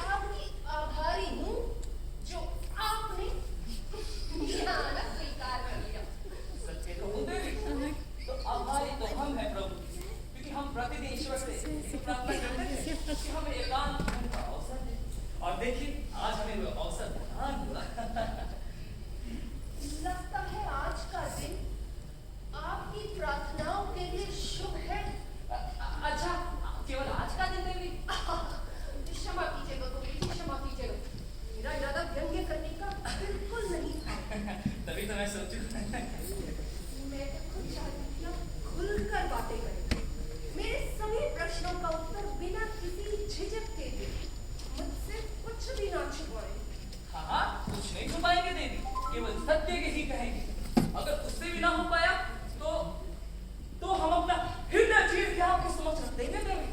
आपकी आभारी हूँ जो आपने यहाँ आना स्वीकार कर लिया। सत्य कहूँ देवी, तो आभारी तो हम हैं प्रभु, क्योंकि हम प्रतिदिन ईश्वर से यही प्रार्थना करते थे कि हमें एकांत होने का अवसर दे, और देखिए आज हमें वो अवसर प्रदान हुआ। लगता है आज का दिन आपकी प्रार्थनाओं के लिए शुभ है। अच्छा, केवल आज का दिन देवी? क्षमा कीजिएगा गोपी जी, क्षमा कीजिएगा, मेरा इरादा व्यंग्य करने का बिल्कुल नहीं था। तभी तो मैं सोचूं। मैं तो खुद चाहती थी आप खुलकर बातें करें, मेरे सभी प्रश्नों का उत्तर बिना किसी झिझक के दे, मुझसे कुछ भी ना छुपाए। हाँ, कुछ नहीं छुपाएंगे देवी, केवल सत्य के ही कहेंगे। अगर उससे भी ना हो पाया तो हम अपना हृदय चीर के आपके समक्ष रख देंगे देवी।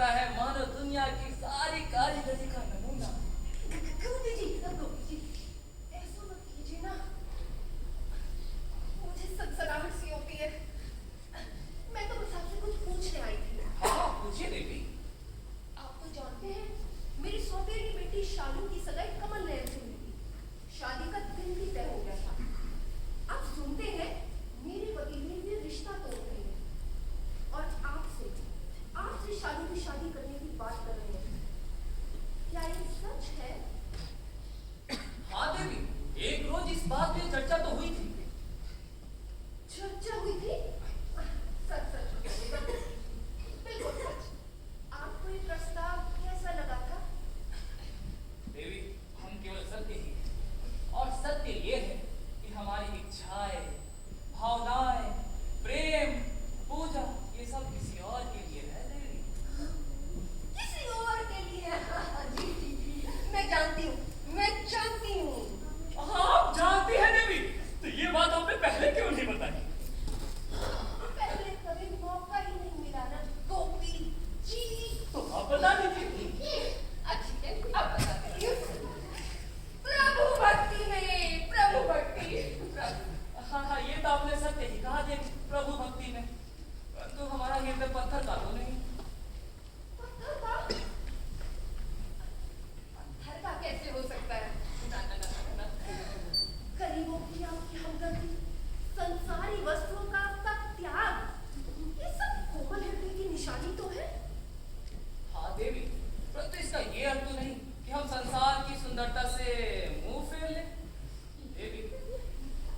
लगता है मानो दुनिया की सारी कारीगरी का नमूना। गोपी जी, ऐसा मत कीजिए ना। मुझे सनसनाहट सी होती है। मैं तो बस आपसे कुछ पूछने आई थी। हाँ पूछिए देवी। आप तो जानते हैं मेरी सौतेली बेटी शालू की सगाई कमल नयन से हुई थी। शादी का दिन भी तय हो गया था। अब सुनते हैं मेरे पति ने भी रिश्ता तोड़ रहे हैं और आपसे शालू की शादी करने की बात कर रहे हैं। क्या ये सच है? हाँ देवी, एक रोज इस बात पे चर्चा तो हुई थी। चर्चा हुई थी? सच कहिएगा। बिल्कुल सच। आपको ये प्रस्ताव कैसा लगा था? देवी, हम केवल सत्य ही हैं। और सत्य ये है कि हमारी इच्छाएं, भावनाएं, प्रेम, पूजा, ये सब किसी और के लिए है देवी। किसी और के लिए? जी, मैं जानती हूँ। हाँ आप जानती हैं देवी, तो ये बात आपने पहले क्यों नहीं बताई? पहले कभी मौका ही नहीं मिला ना गोपी जी। तो आप बता दीजिए। अच्छी है, अब बता दीजिए। प्रभु भक्ति में, प्रभु भक्ति। हाँ ये तो आपने सत्य ही कहा देवी, प्रभु भक्ति में। परंतु हमारा हृदय पत्थर का तो नहीं। पत्थर का? पत्थर का कैसे हो सकता है? ना। गरीबों की आपकी हमदर्दी, संसारी वस्तुओं का आपका त्याग, ये सब कोमल हृदय की निशानी तो है। हाँ देवी, परंतु इसका ये अर्थ तो नहीं कि हम संसार की सुंदरता से मुंह फेर लें। देवी,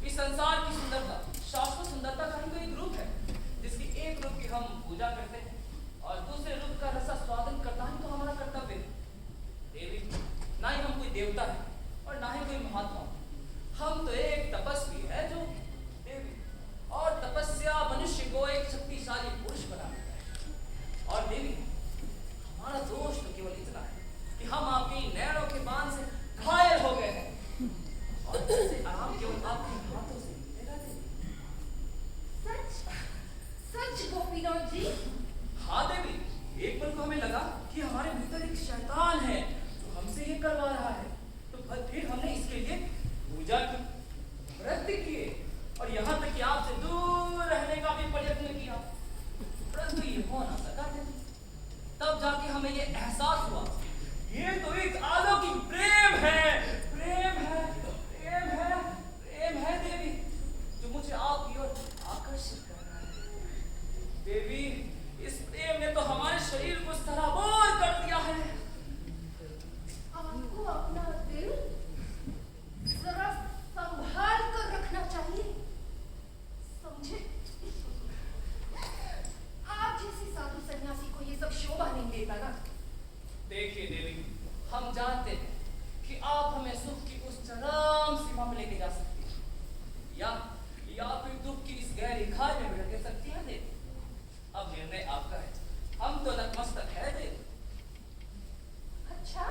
इस संसार की सुंदरता शाश्वत सुंदरता का ही तो एक रूप है, जिसकी एक रूप की हम पूजा करते हैं और दूसरे रूप का रसा स्वादन करना ही तो हमारा कर्तव्य है। देवी, ना ही हम कोई देवता है और ना ही कोई महात्मा। हम तो एक तपस्वी है जो देवी, और तपस्या मनुष्य को एक शक्तिशाली पुरुष बना देता है। और देवी, हमारा दोष तो केवल इतना है कि हम आपके नैनों के बाण से घायल हो गए हैं और इससे आराम केवल आपके हाथों से मिलेगा देवी। सच गोपीनाथ जी? हाँ देवी, एक पल को हमें लगा कि हमारे भीतर एक शैतान है जो हमसे ये करवा रहा है। तो फिर हमने इसके लिए पूजा की, व्रत किए और यहाँ तक कि आपसे दूर रहने का भी प्रयत्न किया, परंतु ये हो ना सका देवी। तब जाके हमें ये एहसास हुआ, ये तो एक अलौकिक प्रेम है देवी, जो मुझे आपकी ओर आकर्षित कर रहा है। देवी, इस प्रेम ने तो हमारे शरीर को सराबोर कर दिया है। आपको अपना दिल जरा संभाल कर रखना चाहिए, समझे? आप जैसे साधु सन्यासी को ये सब शोभा नहीं देता ना। देखिए देवी, हम जानते हैं कि आप हमें सुख की उस चरम सीमा में लेके जा सकती हैं, या फिर दुख की इस गहरी खाई में ढकेल सकती हैं देवी। अब निर्णय आपका है, हम तो नतमस्तक है देवी। अच्छा,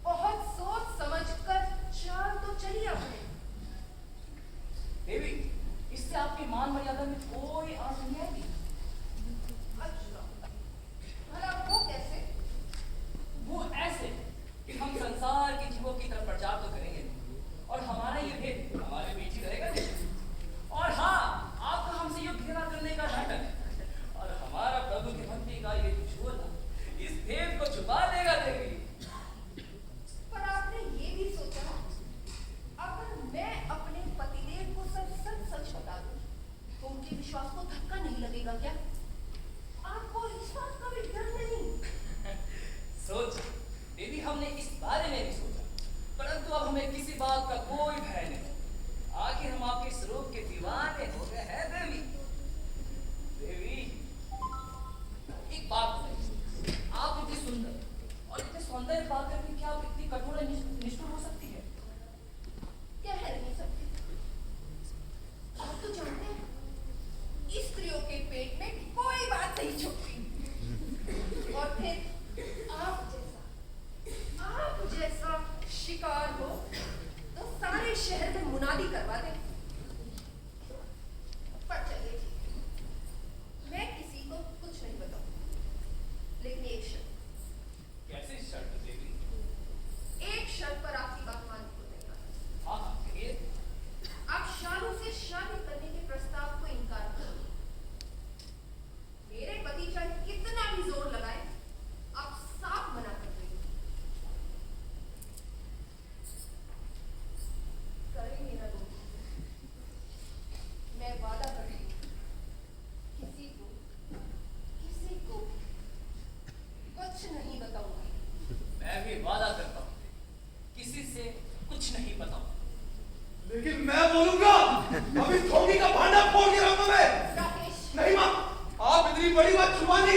बहुत सोच समझकर चाल तो चली आपने। देवी, इससे आपकी मान मर्यादा में कोई आंच नहीं आएगी। अच्छा, भला वो कैसे? वो ऐसे कि हम संसार के जीवों की तरफ प्रचार तो करेंगे और हमारा ये भेद हमारे बीच ही रहेगा।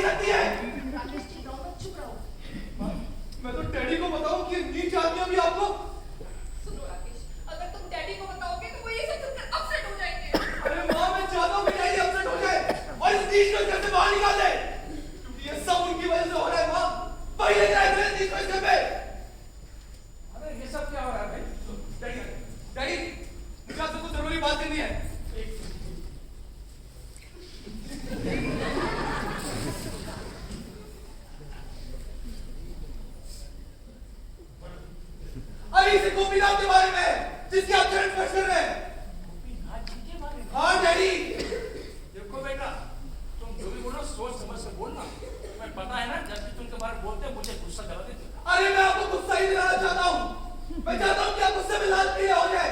सकती है? राकेश जी दोनों चुप रहो। मैं तो डैडी को बताऊं कि नीच आदमियां भी आपको। सुनो राकेश, अगर तुम डैडी को बताओगे तो वो ये सब सुनकर अपसेट हो जाएंगे। अरे माँ, मैं चाहता हूँ कि डैडी अपसेट हो जाए और इस नीच को घर से बाहर निकाल दे, क्योंकि ये सब उनकी वजह से हो रहा है। माँ, पहले जाए थे नीच को इस घर पे। अरे ये सब क्या हो रहा है भाई? डैडी, डैडी, मुझे आपसे कुछ जरूरी बात करनी है। अरे इसे गोपीनाथ के बारे में, जिसकी आप करंट फर्स्ट कर रहे हैं। गोपीनाथ जी के बारे में? हाँ डैडी। देखो बेटा, तुम जो भी बोलो सोच समझ से बोलना। मैं पता है ना, जब भी तुम के बारे में बोलते हो मुझे गुस्सा दिला देते हो। अरे मैं आपको गुस्सा ही दिलाना चाहता हूँ। मैं चाहता हूँ कि आप गुस्से में लाल पीला हो जाए।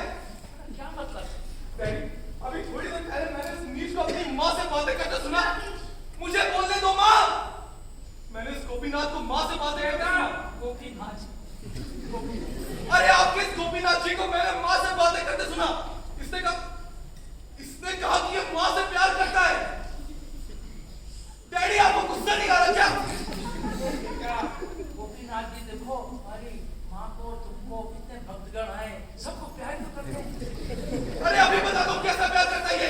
क्या मतलब? डैडी, अभी थोड़ी देर पहले मैंने इस नीच को अपनी माँ से बातें करते सुना। मुझे बोलने दो माँ। मैंने इस गोपीनाथ को माँ से बातें करते सुना। गोपीनाथ जी, अरे आपके इस गोपीनाथ जी को मैंने माँ से बातें करते सुना। इसने कहा कि ये माँ से प्यार करता है। डैडी, आपको गुस्सा नहीं आ रहा क्या? क्या गोपीनाथ जी देखो, हमारी माँ को तुमको कितने भक्तगण आए, सबको प्यार तो करते हैं। अरे अभी बता दो कैसा प्यार करता है ये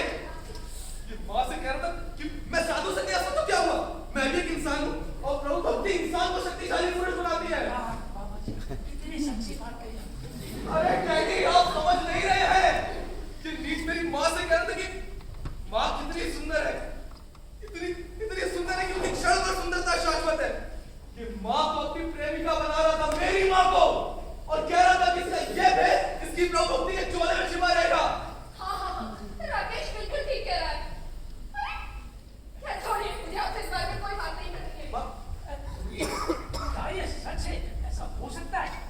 माँ से कह रहा था कि मैं साधु से नहीं आ सकता। क्या हुआ? मैं भी एक इंसान हूँ और प्रभु भक्ति इंसान को शक्तिशाली पुरुष बनाती है। बाबा जी कितनी सच्ची बात कही। अरे डैडी, आप समझ नहीं रहे हैं कि नीच मेरी माँ से कह रहा था कि माँ कितनी सुंदर है, इतनी सुंदर है कि उसकी क्षण भर सुंदरता शाश्वत है। ये माँ को अपनी प्रेमिका बना रहा था, मेरी माँ को, और कह रहा था कि इसका ये भेद इसकी प्रभु भक्ति के चोले में छिपा रहेगा। हाँ, राकेश बिल्कुल ठीक कह रहा है। छोड़िए, मुझे आपसे इस बारे में कोई बात नहीं करनी है। क्या ये सच है? ऐसा हो सकता है?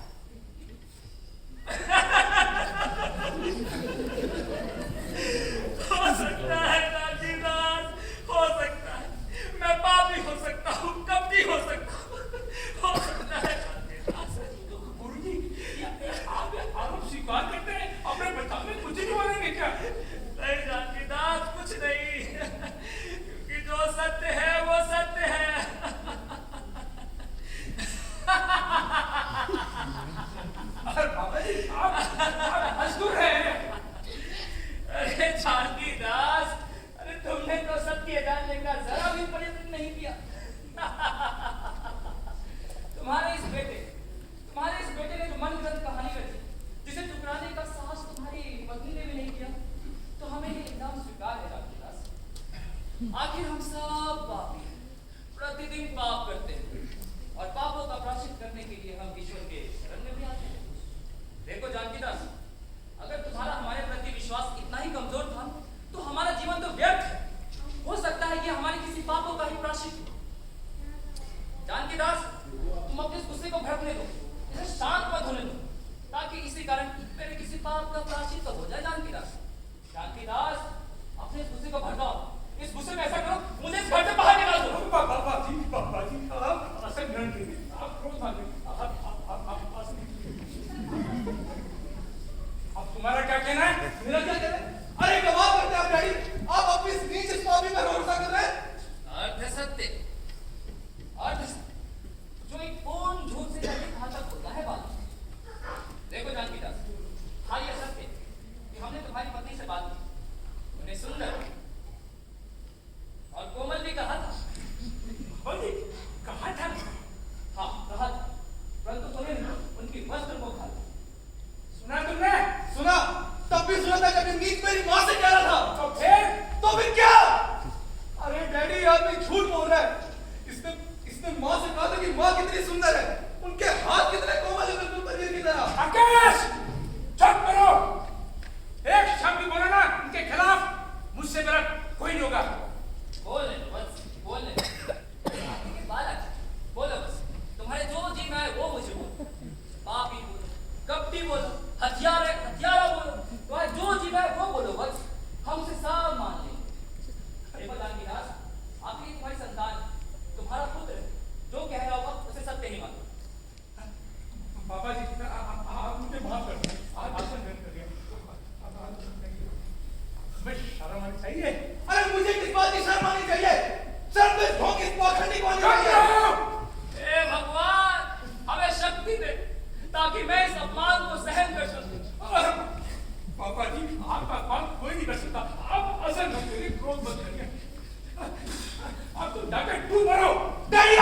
हो सकता है काशीनाथ, हो सकता है। मैं पापी हो सकता हूँ, कपटी हो सकता हूँ, हो सकता है काशीनाथ। गुरुजी, आप आरोप स्वीकार करते हैं, अपने बचाव में कुछ नहीं बोलेंगे क्या? नहीं काशीनाथ, कुछ नहीं, क्योंकि जो सत्य है वो सत्य है। अरे बाबा जी, आप मजदूर हैं। अरे जानकी दास, अरे तुमने तो सत्य जानने का जरा भी प्रयत्न नहीं किया। तुम्हारे इस बेटे ने जो मनगढ़ंत कहानी रची, जिसे टुकराने का साहस तुम्हारी पत्नी ने भी नहीं किया, तो हमें ये इल्जाम स्वीकार है जानकी दास। आखिर हम सब पापी हैं, प्रतिदिन पाप करते हैं और पापों का प्रायश्चित करने के लिए हम ईश्वर के शरण में भी आते हैं। देखो जानकी दास, अगर तुम्हारा हमारे प्रति विश्वास इतना ही कमजोर था तो हमारा जीवन तो व्यर्थ है। हो सकता है कि हमारे किसी पापों का ही प्रायश्चित हो। जानकी दास, तुम अपने इस गुस्से को भड़कने दो, इसे शांत मत होने दो, ताकि इसी कारण मेरे किसी पाप का प्रायश्चित तो हो जाए। जानकी दास, अपने इस गुस्से को भड़काओ। इस गुस्से में ऐसा करो, मुझे इस घर से बाहर निकाल दो। बाबा जी, आप असर ग्रहण कीजिए, आप क्रोध मान लीजिए। अब तुम्हारा क्या कहना है? मेरा क्या कहना है? अरे कमाल करते हैं आप डैडी, आप अपनी इस नीच इस पापी पर भरोसा कर रहे हैं। अर्ध सत्य, जो एक पूर्ण झूठ से जाके कहां तक होता है बात। देखो जानकी दास, हाँ ये सत्य कि हमने तुम्हारी पत्नी से बात की, उन्हें सुंदर और कोमल भी कहा था। कहा था? हाँ कहा था,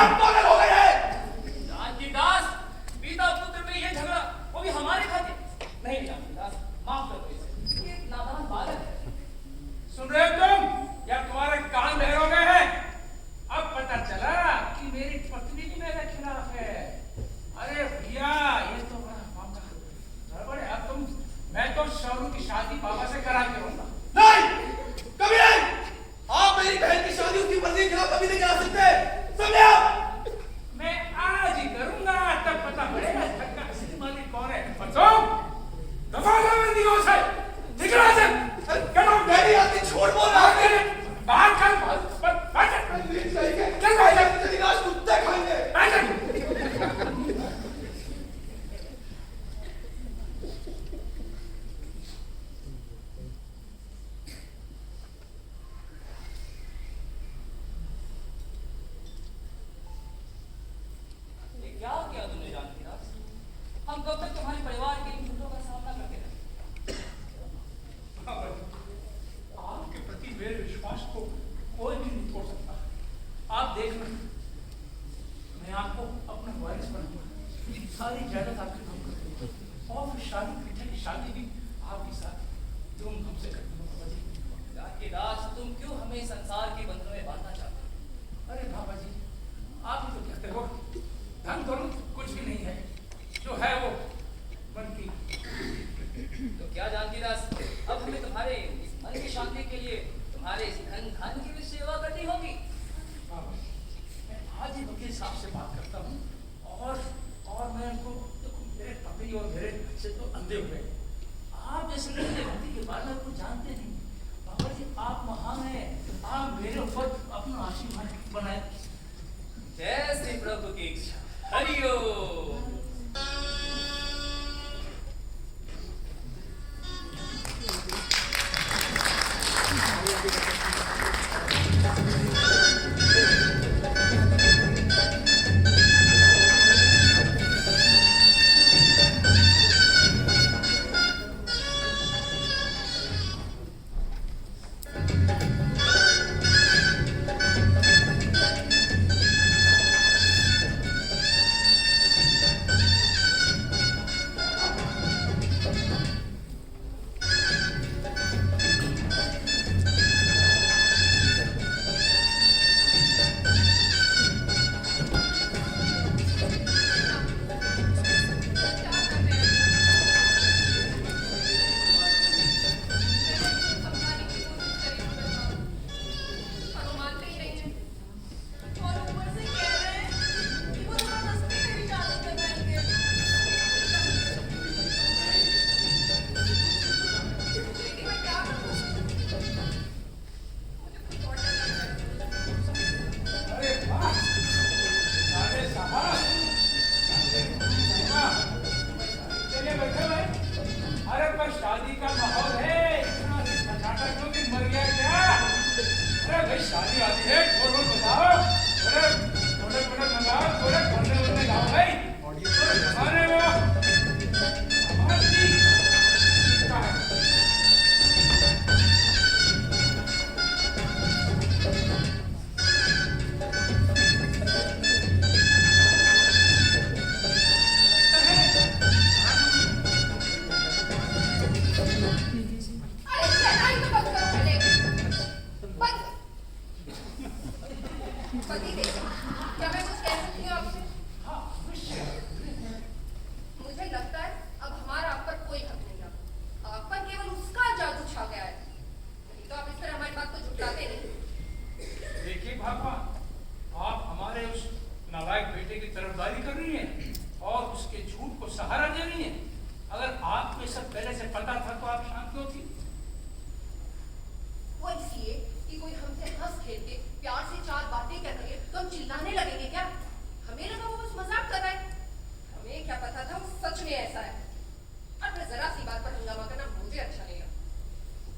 आप पागल हो गए हैं? जानकी दास, पिता पुत्र में ये झगड़ा, वो भी हमारे खातिर। नहीं जानकी दास, माफ कर दो इसे, ये एक नादान बालक है। सुन रहे हो तुम? या तुम्हारे कान बहर हो गए हैं? अब पता चला कि मेरी पत्नी भी मेरे खिलाफ है। अरे भैया, ये तो बड़ा मामला गड़बड़ है। अब तुम, मैं तो शालू की शादी बाबा से करा के रहूंगा। नहीं, कभी नहीं। आप मेरी बहन की शादी उसकी मर्जी के खिलाफ कभी नहीं करा सकते, समझे आप? मैं आज ही करूंगा, तब पता पड़ेगा इसका असली मालिक कौन है। और तुम दफा दो बंदियों से, निकला से। क्या डैडी आदमी झूठ बोल रहा है? बाहर चल, चल भाई, तेरी लाश कुत्ते खाएंगे। ये क्या किया तुमने जानकी दास? हम कब तक तुम्हारे परिवार के इन झूठों का सामना करते रहेंगे? आपके प्रति मेरे विश्वास को कोई भी नहीं तोड़ सकता। आप देख लो, मैं आपको अपना वारिस बनाऊंगा, सारी जायदाद आपके नाम कर दूंगा, और फिर शादी बेटे की शादी भी आपके साथ धूमधाम से कर दूंगा बाबा जी। जानकी दास, तुम क्यों हमें संसार के बंधनों में बांधना चाहते हो? अरे बाबा जी, आप ही तो कहते हो धन दौलत कुछ भी नहीं है, जो है वो मन की। तो क्या जानकी दास, अब हमें तुम्हारे इस मन की शांति के लिए तुम्हारे इस धन की भी सेवा करनी होगी। बाबा, मैं आज ही वकील साहब से बात करता हूँ, और मैं उनको, देखो मेरे पति और मेरे बच्चे तो अंधे हो गए। आप जैसे भक्ति के बारे में कुछ जानते नहीं। बाबा जी, आप महान हैं, आप मेरे ऊपर अपना आशीर्वाद बनाए। जय श्री प्रभु की इच्छा। हरिओम।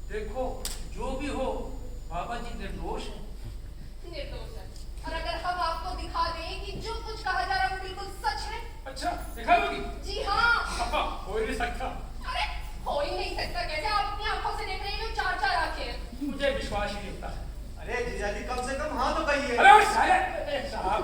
देखो, जो भी हो, बाबा जी निर्दोष हैं। निर्दोष है। और अगर हम आपको दिखा दें कि जो कुछ कहा जा रहा है वो बिल्कुल सच है। अच्छा, दिखा दोगी? जी हाँ। पापा, हो ही नहीं सकता। अरे हो ही नहीं सकता कैसे? आप अपनी आंखों से देख रहे हैं, जो 4-4 आंखें हैं। मुझे विश्वास ही नहीं होता। अरे जीजा जी, कम से कम हाँ तो कहिए। अरे साहब,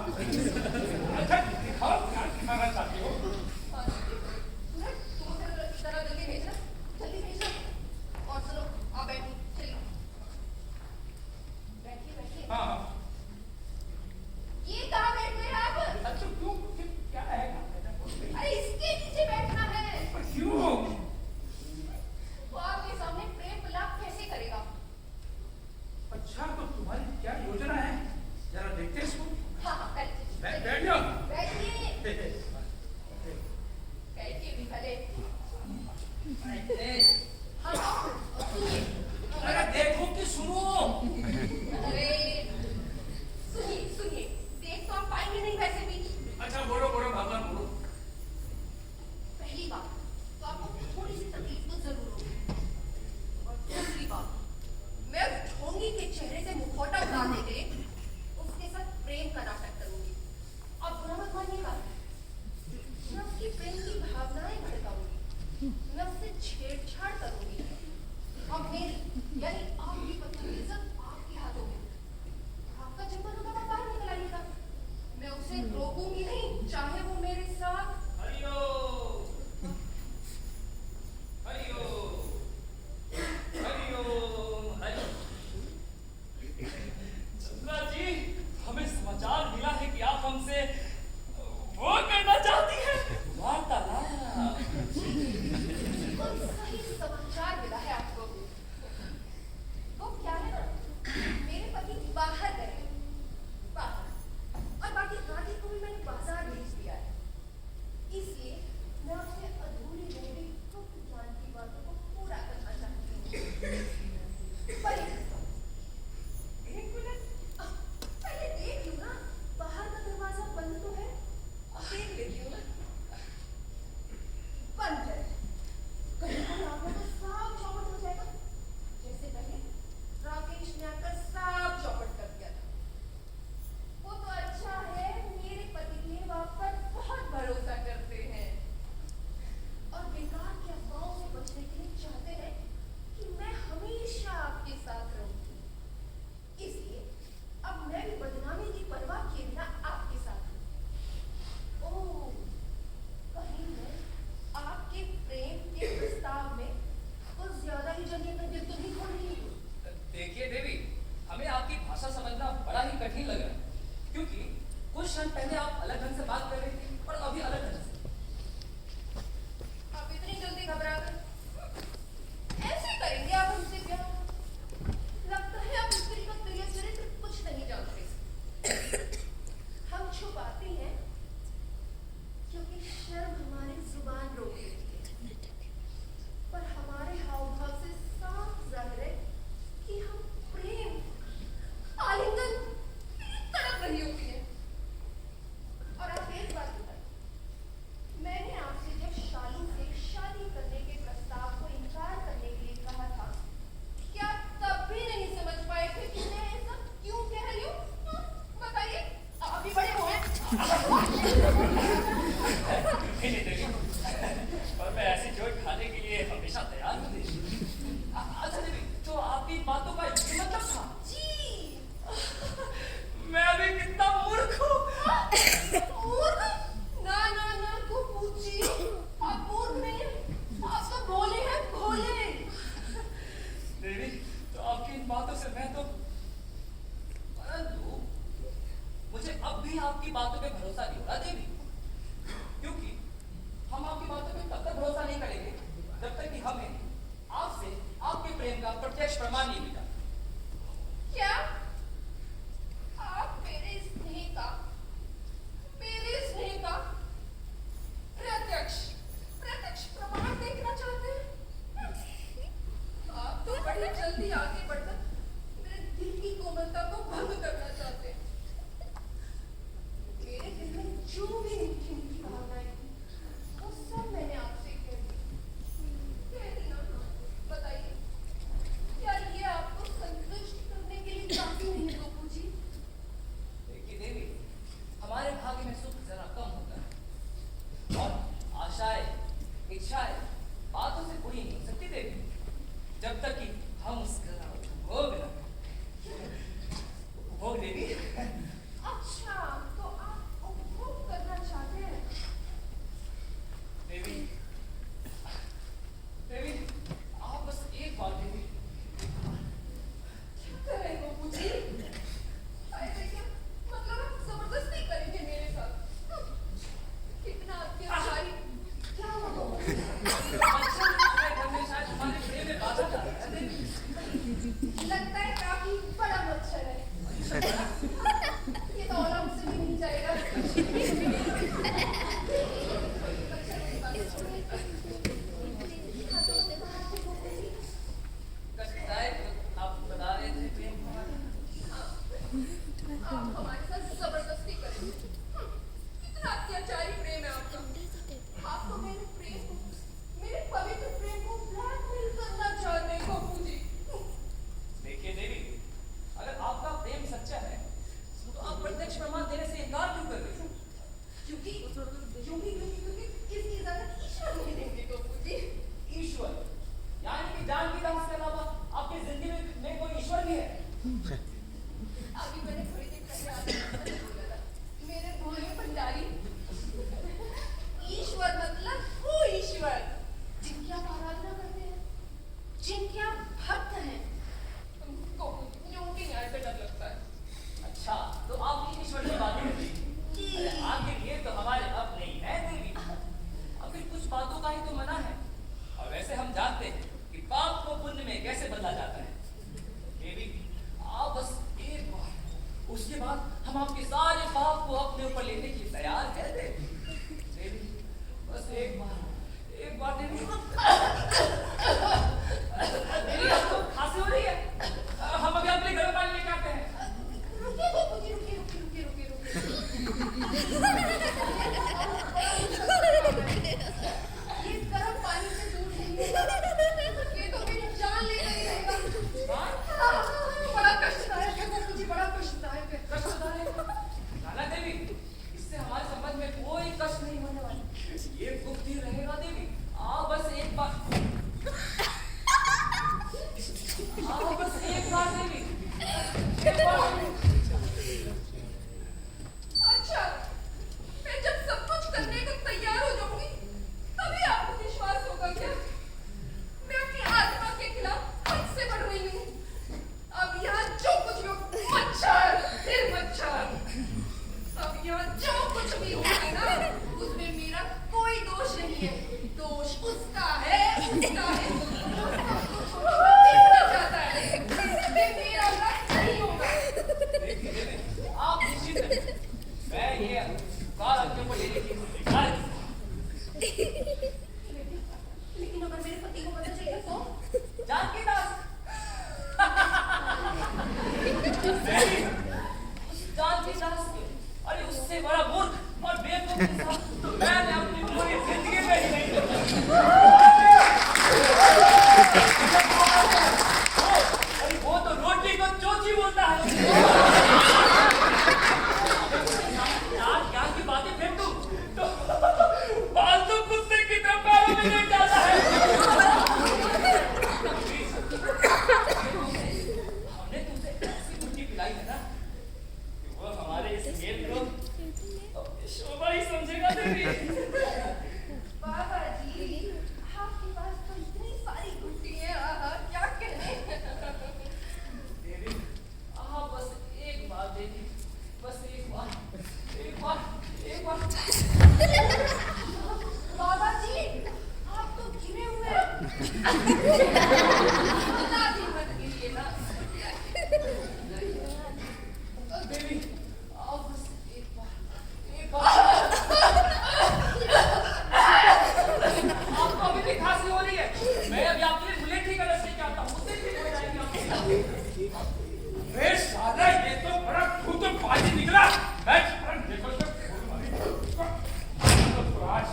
रोकूंगी नहीं, चाहे वो मेरे साथ हरिओम हरिओम हरिओम हरि। चंद्रा जी, हमें समाचार मिला है कि आप हमसे वो करना चाहती हैं, वार्तालाप। बिल्कुल सही समाचार मिला है आपको। वो क्या है ना, मेरे पति बाहर गए हैं, बाहर, और बाकी राधे को भी मैंने बाजार भेज दिया है। इसलिए मैं आपसे अधूरी रह गई गुप्त ज्ञान की बातों को पूरा करना चाहती हूँ। पर एक मिनट, पहले देख लूँ ना, बाहर का दरवाजा बंद तो है, देख लेती हूँ ना। बंद है, कहीं कोई आ गया तो साफ चौपट हो जाएगा, जैसे पहले राकेश ने आकर साफ चौपट कर दिया था। वो तो अच्छा है, मेरे पतिदेव आप पर बहुत भरोसा करते हैं और बेकार के अफवाहों से बचने के लिए चाहते हैं कि मैं हमेशा आपके साथ रहूंगी। इसलिए अब मैं भी बदनामी की परवाह किए बिना आपके साथ हूँ। ओह, कहीं मैं आपके प्रेम के प्रस्ताव में कुछ ज्यादा ही जल्दी अपना दिल तो नहीं खोल रही हूँ। देखिए देवी, हमें आपकी भाषा समझना बड़ा ही कठिन लग रहा है, क्योंकि कुछ क्षण पहले आप अलग ढंग से बात कर रही थी और अभी अलग ढंग से। आप इतनी जल्दी घबरा गए? ऐसे करेंगे आप हमसे प्यार? लगता है आप स्त्री का प्रिय चरित्र कुछ नहीं जानते। हम छुपाते हैं क्योंकि शर्म हमारी जुबान रोक लेती है, पर हमारे हाव भाव से साफ जाहिर है कि हम प्रेम, आलिंगन तड़प रही होती है। और आप एक बात बताइए, मैंने आपसे जब शालू से शादी करने के प्रस्ताव को इनकार करने के लिए कहा था, क्या तब भी नहीं समझ पाए थे कि मैं ऐसा क्यों कह रही हूँ? बताइए, आप भी बड़े हो हैं। नहीं देवी, पर मैं ऐसी चोट खाने के लिए हमेशा तैयार हूँ देवी। अच्छा देवी, तो आपकी बातों का ये मतलब था? जी, मैं अभी कितना मूर्ख हूँ। मूर्ख? ना ना ना, को पूछिए, आप मूर्ख नहीं हैं, आप तो भोले हैं, भोले। देवी, तो आपकी इन बातों से मैं तो, परंतु मुझे अब भी आपकी बातों पे भरोसा नहीं हो रहा देवी, क्योंकि हम आपकी बातों पे तब तक भरोसा नहीं करेंगे जब तक कि हमें आपसे आपके प्रेम का प्रत्यक्ष प्रमाण नहीं मिला। क्या आप मेरे स्नेह का प्रत्यक्ष प्रमाण देखना चाहते हैं? आप तो बड़ी जल्दी आगे बढ़कर मेरे दिल की कोमलता को भंग करना चाहते हैं। मेरे दिल में जो भी मीठी मीठी भावनाएं थी, वो सब मैंने आपसे कह दी ना। बताइए, क्या ये आपको संतुष्ट करने के लिए काफी नहीं है बापू जी? देखिए देवी, हमारे भाग्य में सुख जरा कम होता है और आशाएं, इच्छाएं बातों से पूरी नहीं हो सकती देवी, जब तक कि हम उसका उपभोग न करें। उपभोग देवी। अच्छा, तो आप उपभोग करना चाहते हैं? देवी, देवी, आप बस एक बार देवी। क्या कर रहे हो बापू जी? ऐसे क्या मतलब आप जबरदस्ती करेंगे मेरे साथ? कितना अत्याचारी! क्या हुआ बापू जी? अच्छा, तुम्हारे घर में शायद हमारे प्रेम में बाधा डाल रहा है देवी। लगता है काफी बड़ा मच्छर है। ये तो और हमसे भी नहीं जाएगा। कष्टदायक आप बता रहे थे प्रेम का। आप हमारे साथ जबरदस्ती करेंगे? कितना अत्याचारी प्रेम है आपका। आप तो मेरे प्रेम को, मेरे पवित्र प्रेम को ब्लैकमेल करना चाहते हैं बापू जी। देखिए देवी, अगर आपका प्रेम सच्चा है तो आप प्रत्यक्ष प्रमाण देने से इनकार क्यों कर रहे हो? क्योंकि ऊपर लेने के लिए तैयार है देवी। देवी बस एक बार देवी। देवी आपको खांसी हो रही है? हम अभी अपने घर में पानी लेके आते हैं। रुकिए बापू जी, रुकिए। ये गर्म पानी से दूर नहीं होगा, ये तो मेरी जान ले गई रहेगा। बड़ा कष्टदायक है बापू जी, बड़ा कष्टदायक है। कष्टदायक? नाना देवी, इससे हमारे संबंध में कोई कष्ट नहीं होने वाला। ये गुप्त ही रहेगा देवी। आओ बस एक बार देवी, एक बार। अच्छा, मैं जब सब कुछ करने को तैयार हो जाऊंगी, तभी आपको विश्वास होगा क्या? मैं अपनी आत्मा के खिलाफ हद से बढ़ रही हूँ। अब यहाँ जो कुछ भी हो, मच्छर, फिर मच्छर। अब यहाँ जो कुछ भी होगा ना, उसमें मेरा कोई दोष नहीं है। दोष उसका है। दिखना चाहता है, इसमें मेरा हक नहीं होगा। देखिए देवी, आप निश्चित हैं। मैं ये कार अपने को लेने की तैयार हूँ। लेकिन अगर मेरे पति को पता चलेगा तो? जानकी दास उस जानकी दास के, अरे उससे बड़ा मूर्ख और बेवकूफ इंसान तो मैंने अपनी पूरी जिंदगी में ही नहीं देखा। अरे वो तो रोटी को चोची बोलता है। क्या की बातें फेंकूं तो पालतू कुत्ते की तरह पैरों में लेट जाता है। हमने तुझे ऐसी मुट्ठी पिलाई है ना कि वो हमारे इस खेल को शोभा ही समझेगा देवी। बाबा जी, आपके पास तो इतनी सारी गुट्टी है, क्या कहने। देवी आप बस एक बार देवी, बस एक बार। बाबा जी, आप तो गिरे हुए हैं। इतना भी मत गिरिए ना। देवी आप बस एक बार। आपको अभी भी खांसी हो रही है। मैं अभी आपके लिए बुलेट ही का रस्ते क्या आता हूँ, उससे ठीक हो जाएगी आपकी। अरे साला ये तो बड़ा खूब तो पानी निकला। मैं देखो तो आज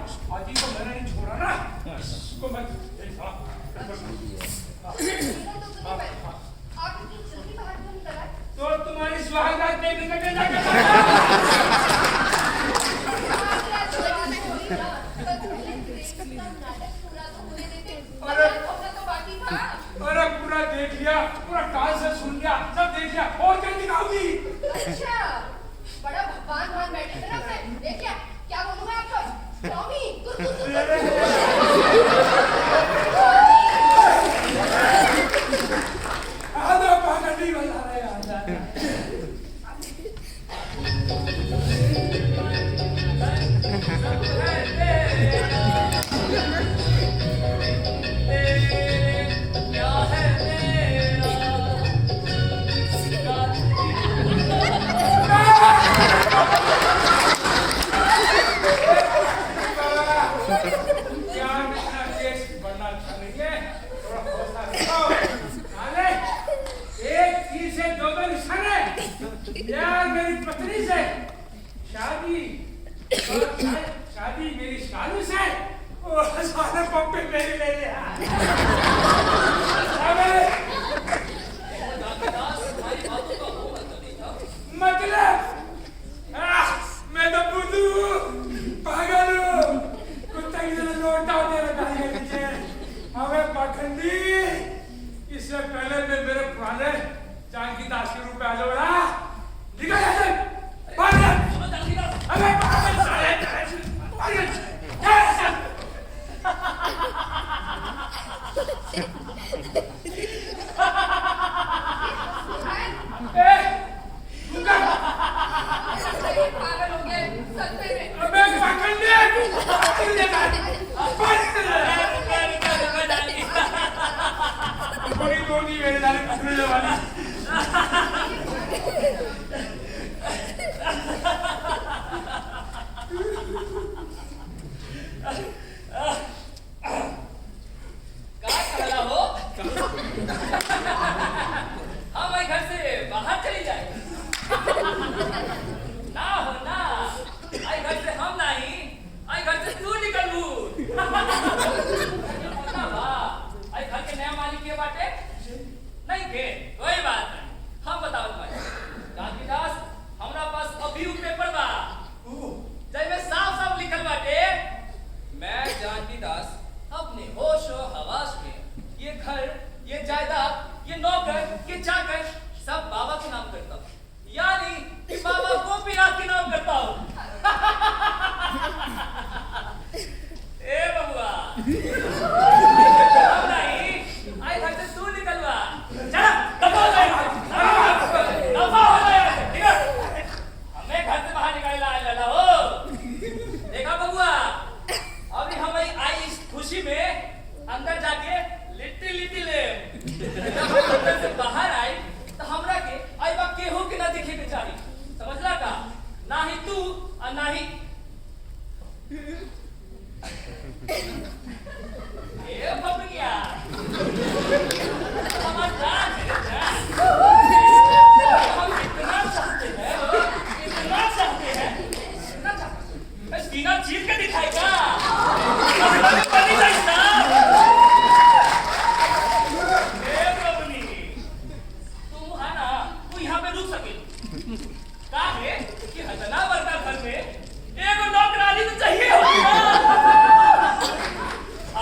उस पाजी को मैंने नहीं छोड़ा ना, इसको मैं आप इतनी जल्दी बाहर क्यों निकल आए? तो तुम्हारी सुहागरात देखने का क्या अरे पूरा देख लिया, पूरा कान से सुन लिया, सब देख लिया, और क्या दिखाऊंगी? अच्छा, बड़ा भगवान मान बैठे थे ना अपने। देखिए, क्या बोलूँगा आपको? टॉमी, आधा पागल बजा रहे हैं। यार मेरी पत्नी से शादी मेरी शालू से सारे पंपे मेरे ले लिया। मतलब मैं तो बुद्धू पागल हूँ, कुत्ता की तरह लौटा दे रखा है नीचे। हमें पाखंडी, इससे पहले मैं मेरे पुराने जानकी दास के रूप में आ जाऊंगा। निकल यहाँ से, भाग! अबे पागल साले, पागल! क्या है सब? पागल हो गए सत्ते में। अबे पाखंडी, बड़ी दोनी मेरे साले पकड़ने वाली। तू और ना ही ये बबलिया हमारा जान है जान। हम इतना चाहते हैं इतना चाहते हैं इतना चाहते हैं सीना चीर के दिखाएगा बनी जाएगा। ए बबली तू है ना तू यहाँ पे रुक सके का है कि हजना वर्गा घर में एक नौकरानी तो चाहिए होगी ना।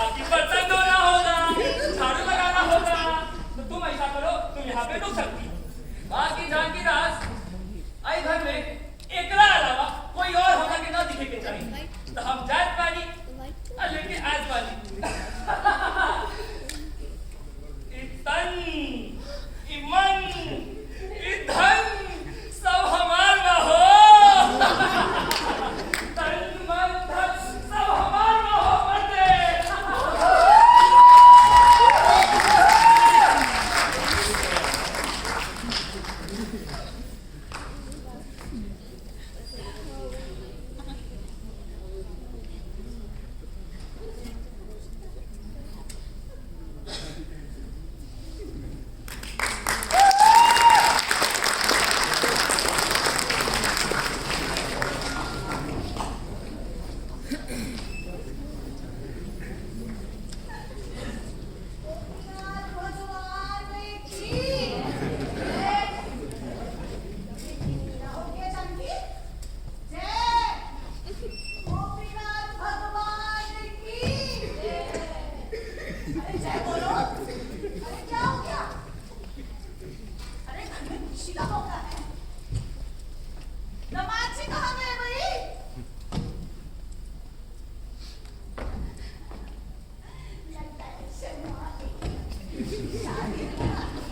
आपकी बर्तन धोना होगा झाड़ू लगाना होगा तो तुम ऐसा करो तुम यहाँ पे रुक सकती हो। बाकी जान की राज आई घर में एकला अलावा कोई और होगा कि ना दिखे के चाहिए तो हम जात पानी लेकिन आज पानी तन मन धन सब हमार ना हो। तन मन धन सब हमार ना हो मर्दे।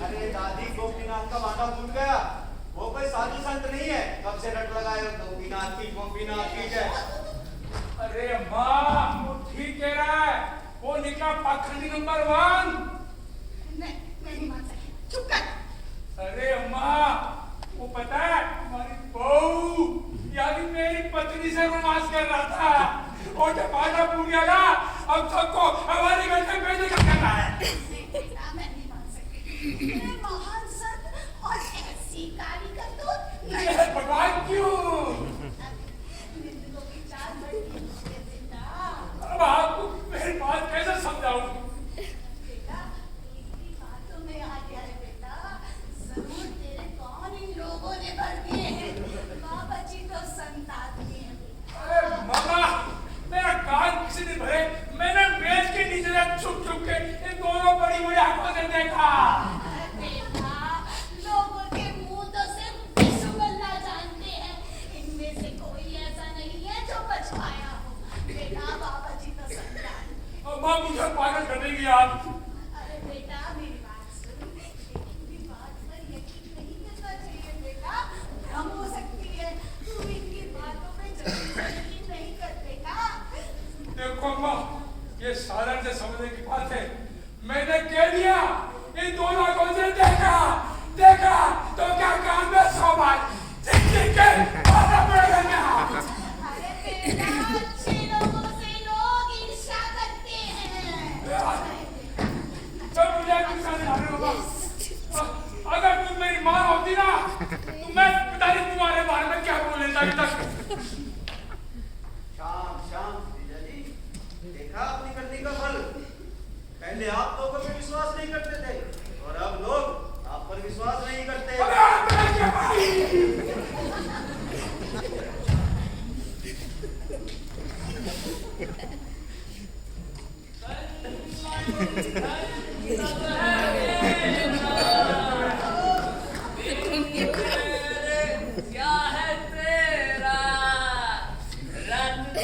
अरे दादी गोपीनाथ का बाटा फूट गया। वो कोई साधु संत नहीं है कब से रट लगाए हो गोपीनाथ की जय। अरे माँ वो ठीक कह रहा है वो निकला पाखंडी नंबर 1। नहीं मान सकती चुप कर। अरे अम्मा वो पता है हमारी बहू यानी मेरी पत्नी से रोमांस कर रहा था और जब बाटा फूट गया ना अब सबको हमारे घर से भेजने का कहना है। मैं नहीं मान सकती मेरे महान संत और ऐसी काली का तो नहीं भगवान क्यों जिंदगी की चार बड़ी मुश्किल बेटा। अब आपको मेरी बात कैसे समझाऊं। बेटा तेरी बातों में आ गया है बेटा जरूर तेरे कौन इन लोगों ने भर दिए हैं। बाबा जी तो संत आदमी है बेटा। अरे मामा मेरा कान किसी ने भरे मैंने मेज के नीचे से छुप छुप के इन दोनों बड़ी बड़ी आंखों से देखा। बेटा लोगों के मुंह तो सिर्फ विषु गलना जानते हैं इनमें से कोई ऐसा नहीं है जो बच पाया हो। बेटा बाबा जी तो संत अम्मा मुझे पागल कर देंगी आप। अरे बेटा मेरी बात सुन इनकी बात पर यकीन नहीं करना चाहिए बेटा भ्रम हो सकती है तू इनकी बातों में जल्दी से यकीन नहीं कर बेटा। देखो अम्मा ये साधारण से समझने की बात है मैंने कह दिया इन दोनों को से देखा तो क्या काम में सो बात ठीक है आना पड़ेगा क्या। अरे बेटा अच्छे लोगों से लोग ईर्ष्या करते हैं। तो मुझे गुस्सा नहीं आ रहा होगा अगर तुम मेरी माँ होती ना तो मैं पता नहीं तुम्हारे बारे में क्या बोल लेता अभी तक। शाम जीजा जी देखा अपनी करनी का फल। पहले आप लोगों पे विश्वास नहीं करते थे और अब लोग आप पर विश्वास नहीं करते। अरे आप मेरा क्या भाई क्या है तेरा रात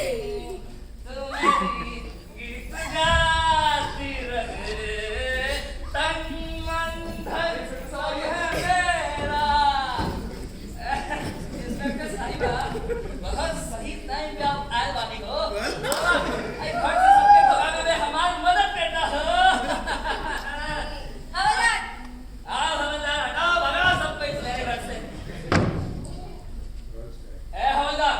तुम्हारी गीत गाती रहे तन मन धन सब है तेरा। इंस्पेक्टर साहिबा बहुत सही टाइम पे आप आए बानी हो। आई घर से सबके भगाने में हमारी मदद करना हो। हवलदार आओ हवलदार हटाओ भगाओ सबको इस मेरे घर से। ए हवलदार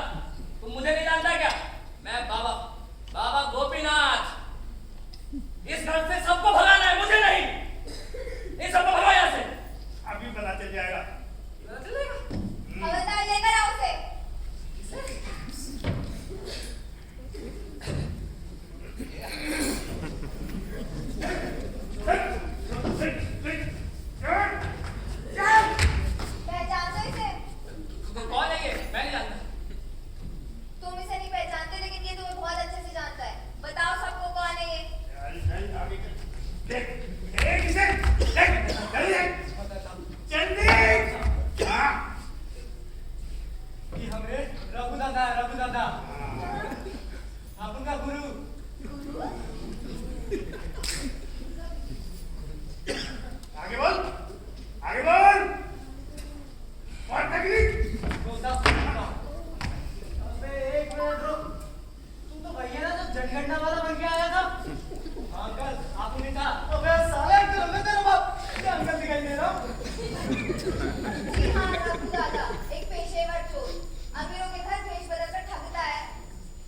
दादा आपका गुरु आगे बोल आगे बोल और तकलीफ अबे एक मिनट रुक तू तो भैया ना जब जनगणना वाला बन के आया था अंकल आपने कहा अबे साले अंकल मैं तेरा बाप क्या अंकल दिखाई दे रहा जी हाँ रघु दादा एक पेशेवर चोर अमीरों के घर भेष बदलकर ठगता है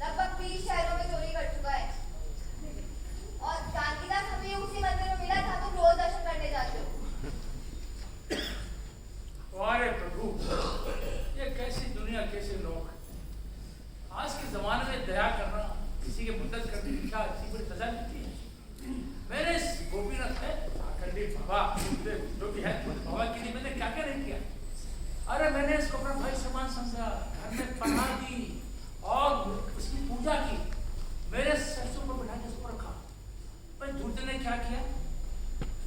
लगभग 20 शहरों में चोरी कर चुका है और गांधीदास हमें उसी मंदिर में मिला था तुम रोज दर्शन करने जाते हो अरे प्रभु ये कैसी दुनिया कैसे लोग आज के जमाने में दया करना किसी की मदद करने की क्या अच्छी बड़ी सजा मिलती है मेरे गोपीनाथ है आखंडी बाबा जो भी है बाबा के लिए मैंने क्या क्या नहीं किया अरे मैंने इसको अपना भाई समान समझा घर में पढ़ा दी और उसकी पूजा की मेरे सरसों पर बिठा के उसको रखा पर दूसरे ने क्या किया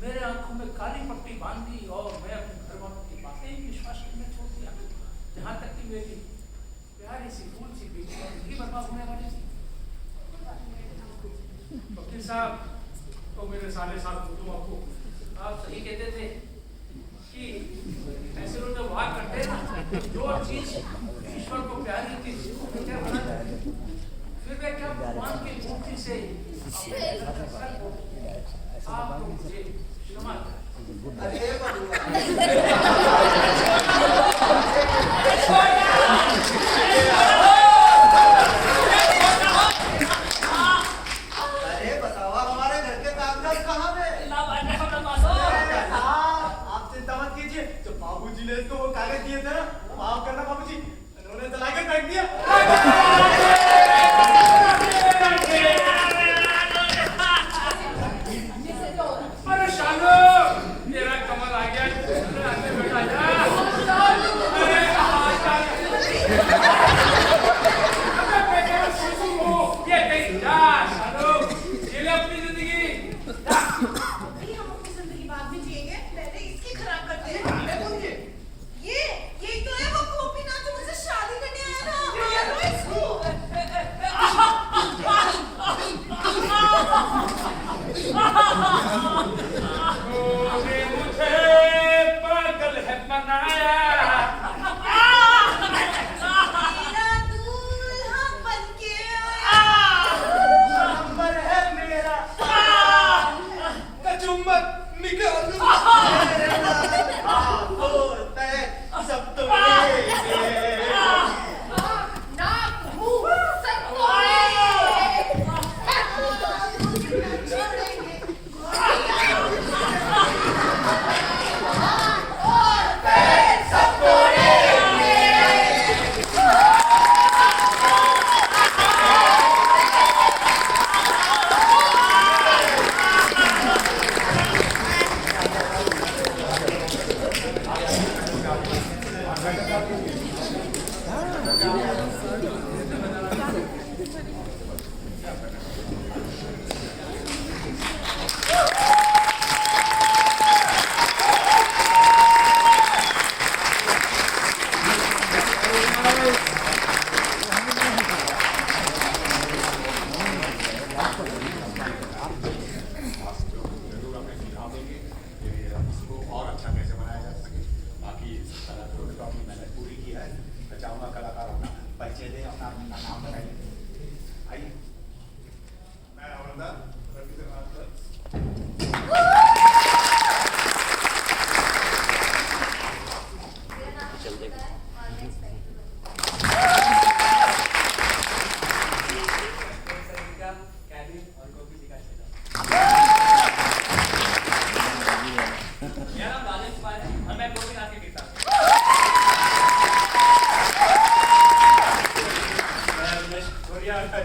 मेरे आंखों में काली पट्टी बांध दी और मैं अपने घर वालों की बातें ही विश्वास करने छोड़ दिया जहाँ तक कि मेरी प्यारी सी फूल सी बेटी जिंदगी बर्बाद होने वाली थी वकील साहब तो मेरे साले साल तुम आपको आप सही कहते थे कि ऐसे लोग जब वार करते हैं ना जो चीज ईश्वर को प्यारी थी क्या बना फिर मैं क्या भगवान की मूर्ति से आप तो मुझे क्षमा करें अरे बबुआ अरे बताओ हमारे घर के कागजात कहाँ पे आप चिंता मत कीजिए जो बाबूजी ने इसको वो कागज दिए थे ना माफ करना बाबूजी उन्होंने जला के फेंक दिया अरे शालू तेरा कमल आ गया आगे बैठा जा अरे ये कहीं जा शालू ये ले अपनी जिंदगी अभी हम अपनी जिंदगी बाद में जिएंगे पहले इसकी खराब करते हैं ये तो है वो गोपीनाथ जो मुझसे शादी करने आया था मारो इसको तूने मुझे पागल है बनाया मेरा दूल्हा बनके आया नंबर है मेरा कचुम्बक निकाल दो सब तो नाक मुंह सब तोड़ेंगे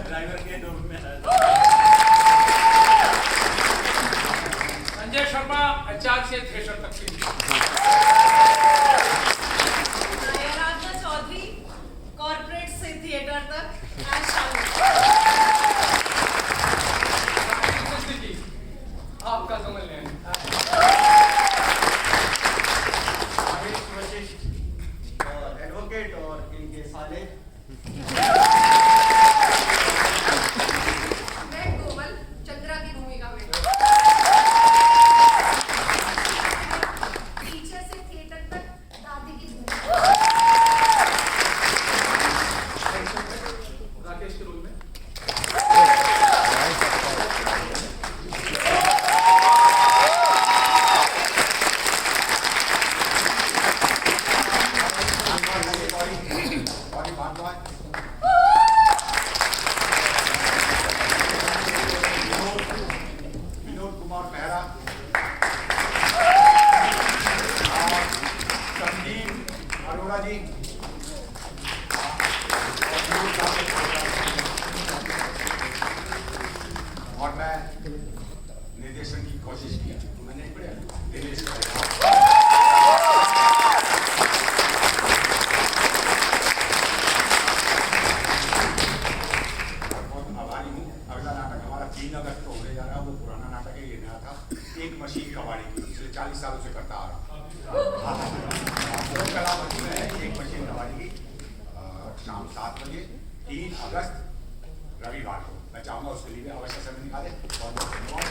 ड्राइवर के रूप में है। संजय शर्मा अचाक से थ्रेशर तक की आराधना चौधरी कॉर्पोरेट से थिएटर तक आपका समझ लें और एडवोकेट और इनके साले शाम 7 बजे 3 अगस्त रविवार को। मैं चाहूंगा उसके लिए अवश्य समय निकाले। बहुत बहुत धन्यवाद।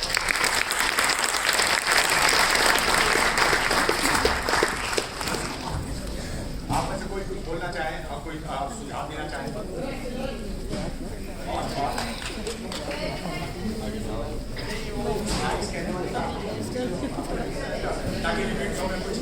आप में से कोई कुछ बोलना चाहें और कोई सुझाव देना चाहें? ताकि में कुछ